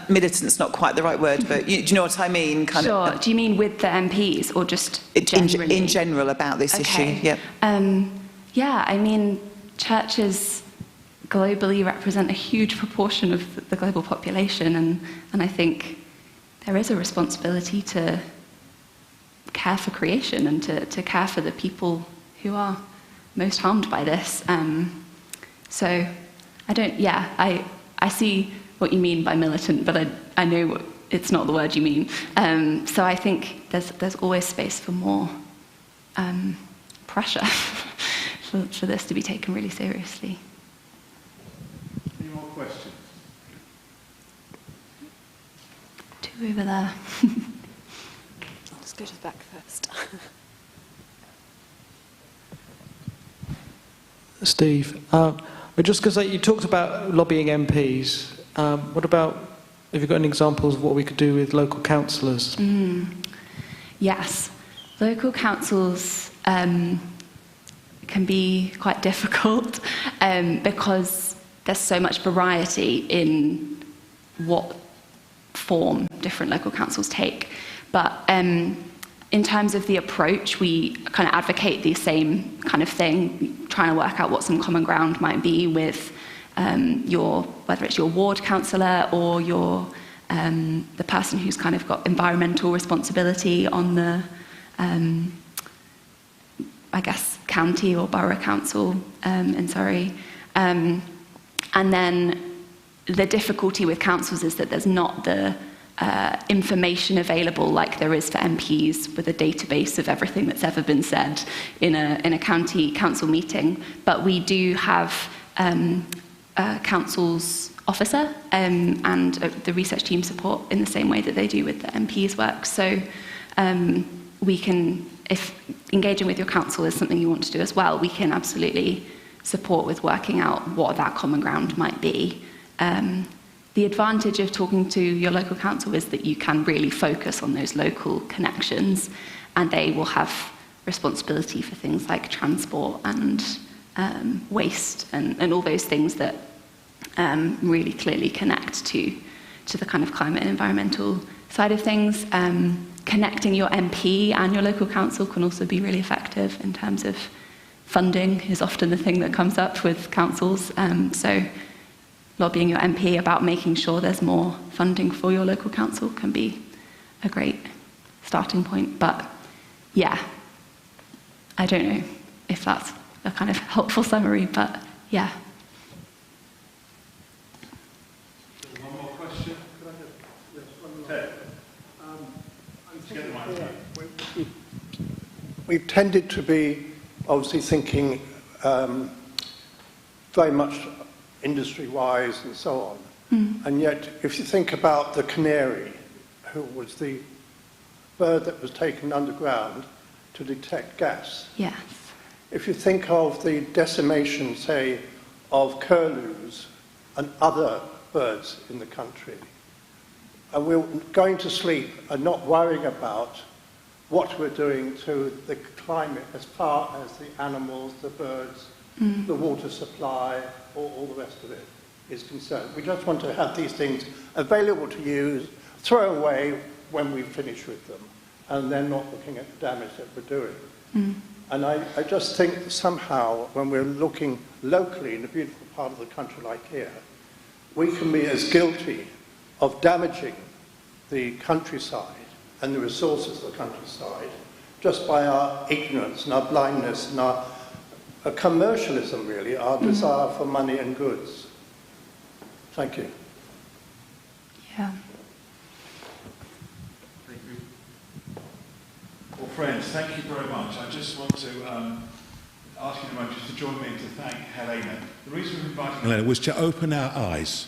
[SPEAKER 10] militant's not quite the right word, but do you know what I mean?
[SPEAKER 2] Sure. Do you mean with the MPs or just generally?
[SPEAKER 10] In general about this issue? Yep.
[SPEAKER 2] Yeah, I mean, churches globally represent a huge proportion of the global population, and I think there is a responsibility to care for creation and to care for the people who are most harmed by this. So I see what you mean by militant, but I know it's not the word you mean. So I think there's always space for more pressure for this to be taken really seriously.
[SPEAKER 1] Any more questions?
[SPEAKER 2] Two over there.
[SPEAKER 17] Let's go to the back first.
[SPEAKER 9] Steve, just because you talked about lobbying MPs, what about, have you got any examples of what we could do with local councillors?
[SPEAKER 2] Yes, local councils can be quite difficult because there's so much variety in what form different local councils take. But in terms of the approach, we kind of advocate the same kind of thing, trying to work out what some common ground might be with whether it's your ward councillor or the person who's kind of got environmental responsibility on the, I guess, county or borough council in Surrey. And then the difficulty with councils is that there's not the information available like there is for MPs with a database of everything that's ever been said in a county council meeting. But we do have a council's officer and the research team support in the same way that they do with the MP's work. So we can, if engaging with your council is something you want to do as well, we can absolutely support with working out what that common ground might be. The advantage of talking to your local council is that you can really focus on those local connections, and they will have responsibility for things like transport and waste and all those things that really clearly connect to the kind of climate and environmental side of things. Connecting your MP and your local council can also be really effective in terms of funding is often the thing that comes up with councils. So lobbying your MP about making sure there's more funding for your local council can be a great starting point. But yeah, I don't know if that's a kind of helpful summary, but yeah.
[SPEAKER 1] One more question?
[SPEAKER 16] We've tended to be obviously thinking very much industry-wise and so on. And yet, if you think about the canary, who was the bird that was taken underground to detect gas.
[SPEAKER 2] Yes.
[SPEAKER 16] If you think of the decimation, say, of curlews and other birds in the country, and we're going to sleep and not worrying about what we're doing to the climate as far as the animals, the birds, the water supply, all the rest of it is concerned. We just want to have these things available to use, throw away when we finish with them, and then not looking at the damage that we're doing. And I just think that somehow, when we're looking locally in a beautiful part of the country like here, we can be as guilty of damaging the countryside and the resources of the countryside just by our ignorance and our blindness and our commercialism, really, our desire for money and goods. Thank you.
[SPEAKER 2] Yeah.
[SPEAKER 1] Thank you. Well, friends, thank you very much. I just want to ask you just to join me to thank Helena. The reason we're inviting Helena was to open our eyes,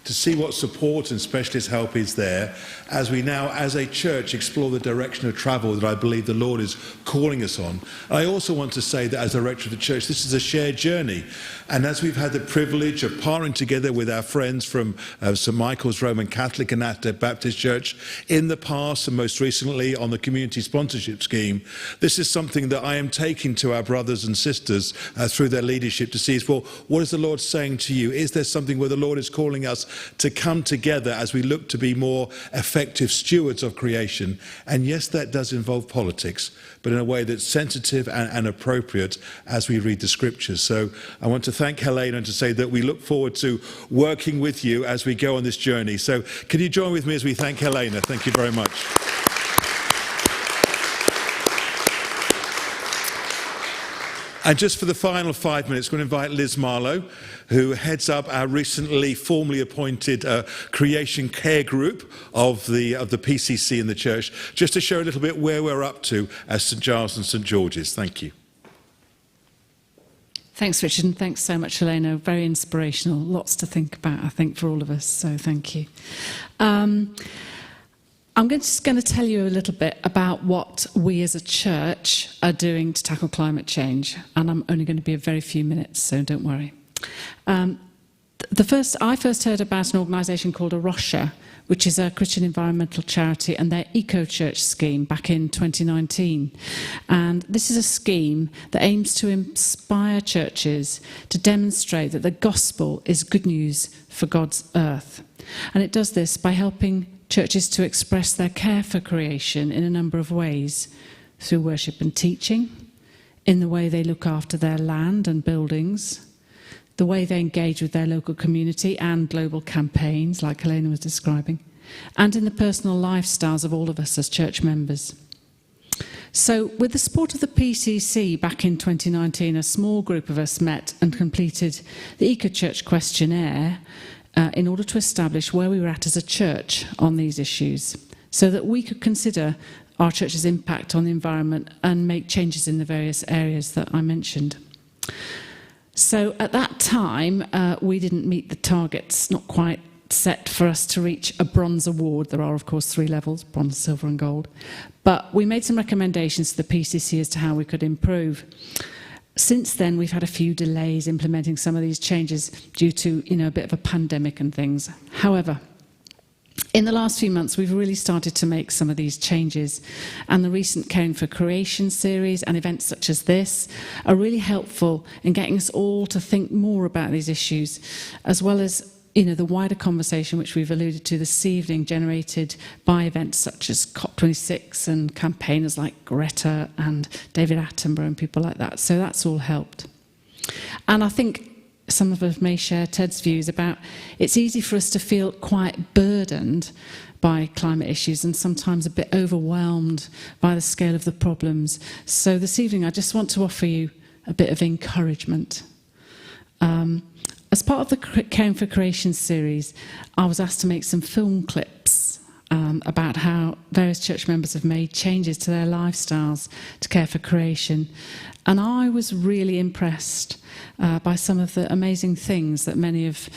[SPEAKER 1] to see what support and specialist help is there as we now, as a church, explore the direction of travel that I believe the Lord is calling us on. I also want to say that as director of the church, this is a shared journey. And as we've had the privilege of partnering together with our friends from St Michael's Roman Catholic and Ashtead Baptist Church in the past, and most recently on the community sponsorship scheme, this is something that I am taking to our brothers and sisters through their leadership to see, well, what is the Lord saying to you? Is there something where the Lord is calling us to come together as we look to be more effective stewards of creation? And yes, that does involve politics, but in a way that's sensitive and appropriate as we read the scriptures. So I want to thank Helena and to say that we look forward to working with you as we go on this journey. So can you join with me as we thank Helena? Thank you very much. And just for the final 5 minutes, we're going to invite Liz Marlowe, who heads up our recently formally appointed creation care group of the PCC in the church, just to show a little bit where we're up to as St Giles and St George's. Thank you.
[SPEAKER 18] Thanks, Richard, and thanks so much, Helena. Very inspirational. Lots to think about, I think, for all of us, so thank you. I'm just going to tell you a little bit about what we as a church are doing to tackle climate change, and I'm only going to be a very few minutes, so don't worry. I first heard about an organisation called Arosha, which is a Christian environmental charity, and their eco-church scheme back in 2019. And this is a scheme that aims to inspire churches to demonstrate that the gospel is good news for God's earth. And it does this by helping churches to express their care for creation in a number of ways, through worship and teaching, in the way they look after their land and buildings, the way they engage with their local community and global campaigns, like Helena was describing, and in the personal lifestyles of all of us as church members. So, with the support of the PCC back in 2019, a small group of us met and completed the Church Questionnaire in order to establish where we were at as a church on these issues, so that we could consider our church's impact on the environment and make changes in the various areas that I mentioned. So at that time, we didn't meet the targets, not quite set for us to reach a bronze award. There are, of course, 3 levels, bronze, silver and gold. But we made some recommendations to the PCC as to how we could improve. Since then, we've had a few delays implementing some of these changes due to, a bit of a pandemic and things. However, in the last few months, we've really started to make some of these changes, and the recent Caring for Creation series and events such as this are really helpful in getting us all to think more about these issues, as well as the wider conversation which we've alluded to this evening, generated by events such as COP26 and campaigners like Greta and David Attenborough and people like that. So that's all helped. And I think some of us may share Ted's views about it's easy for us to feel quite burdened by climate issues and sometimes a bit overwhelmed by the scale of the problems. So this evening I just want to offer you a bit of encouragement. As part of the Caring for Creation series, I was asked to make some film clips about how various church members have made changes to their lifestyles to care for creation. And I was really impressed by some of the amazing things that many of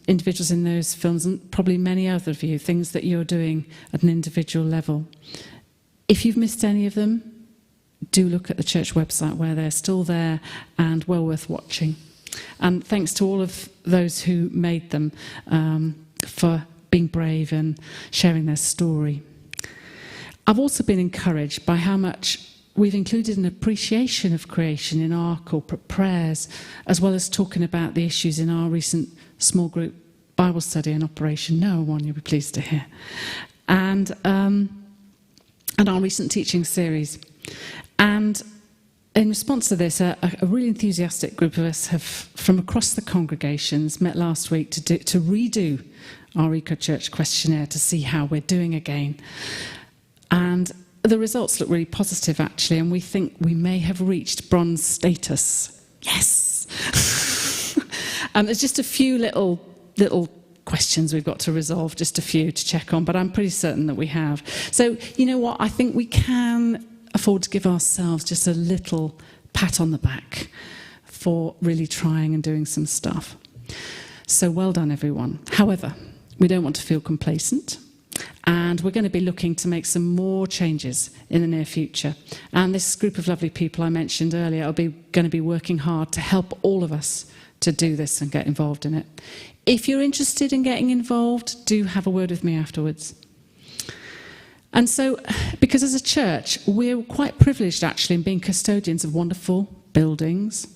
[SPEAKER 18] individuals in those films, and probably many other of you, things that you're doing at an individual level. If you've missed any of them, do look at the church website where they're still there and well worth watching. And thanks to all of those who made them for being brave and sharing their story. I've also been encouraged by how much we've included an appreciation of creation in our corporate prayers, as well as talking about the issues in our recent small group Bible study and Operation Noah one, you'll be pleased to hear, and our recent teaching series. And in response to this, a really enthusiastic group of us have, from across the congregations, met last week to redo our Church Questionnaire to see how we're doing again. And the results look really positive, actually, and we think we may have reached bronze status. Yes! There's just a few little questions we've got to resolve, just a few to check on, but I'm pretty certain that we have. So, you know what? I think we can afford to give ourselves just a little pat on the back for really trying and doing some stuff. So well done, everyone. However, we don't want to feel complacent, and we're going to be looking to make some more changes in the near future. And this group of lovely people I mentioned earlier are going to be working hard to help all of us to do this and get involved in it. If you're interested in getting involved, do have a word with me afterwards. And so, because as a church, we're quite privileged actually in being custodians of wonderful buildings,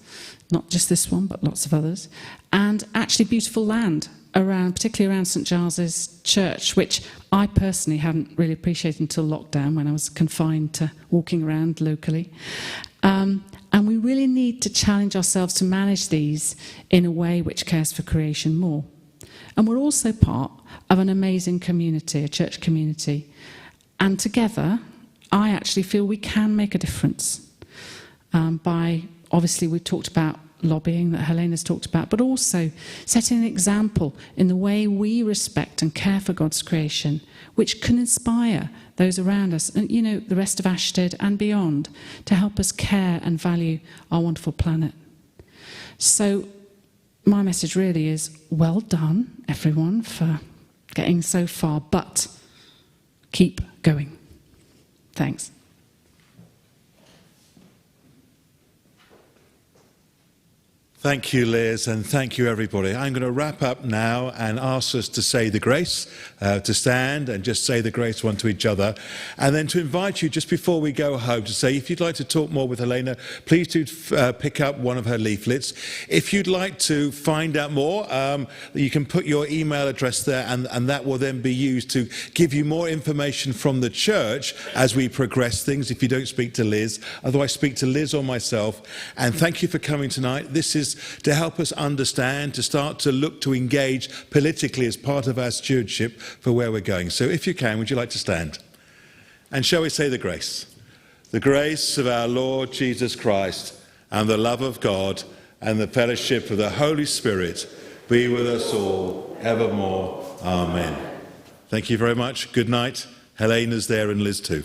[SPEAKER 18] not just this one, but lots of others, and actually beautiful land around, particularly around St Giles's Church, which I personally hadn't really appreciated until lockdown, when I was confined to walking around locally. And we really need to challenge ourselves to manage these in a way which cares for creation more. And we're also part of an amazing community, a church community. And together, I actually feel we can make a difference by, obviously, we've talked about lobbying that Helena's talked about, but also setting an example in the way we respect and care for God's creation, which can inspire those around us and, the rest of Ashtead and beyond to help us care and value our wonderful planet. So my message really is, well done, everyone, for getting so far, but keep going. Thanks.
[SPEAKER 1] Thank you, Liz, and thank you, everybody. I'm going to wrap up now and ask us to say the grace, to stand and just say the grace one to each other, and then to invite you just before we go home to say, if you'd like to talk more with Helena, please do pick up one of her leaflets. If you'd like to find out more, you can put your email address there, and that will then be used to give you more information from the church as we progress things, if you don't speak to Liz. Otherwise, speak to Liz or myself. And thank you for coming tonight. This is to help us understand, to start to look to engage politically as part of our stewardship for where we're going. So if you can, would you like to stand? And shall we say the grace? The grace of our Lord Jesus Christ and the love of God and the fellowship of the Holy Spirit be with us all evermore. Amen. Thank you very much. Good night. Helena's there and Liz too.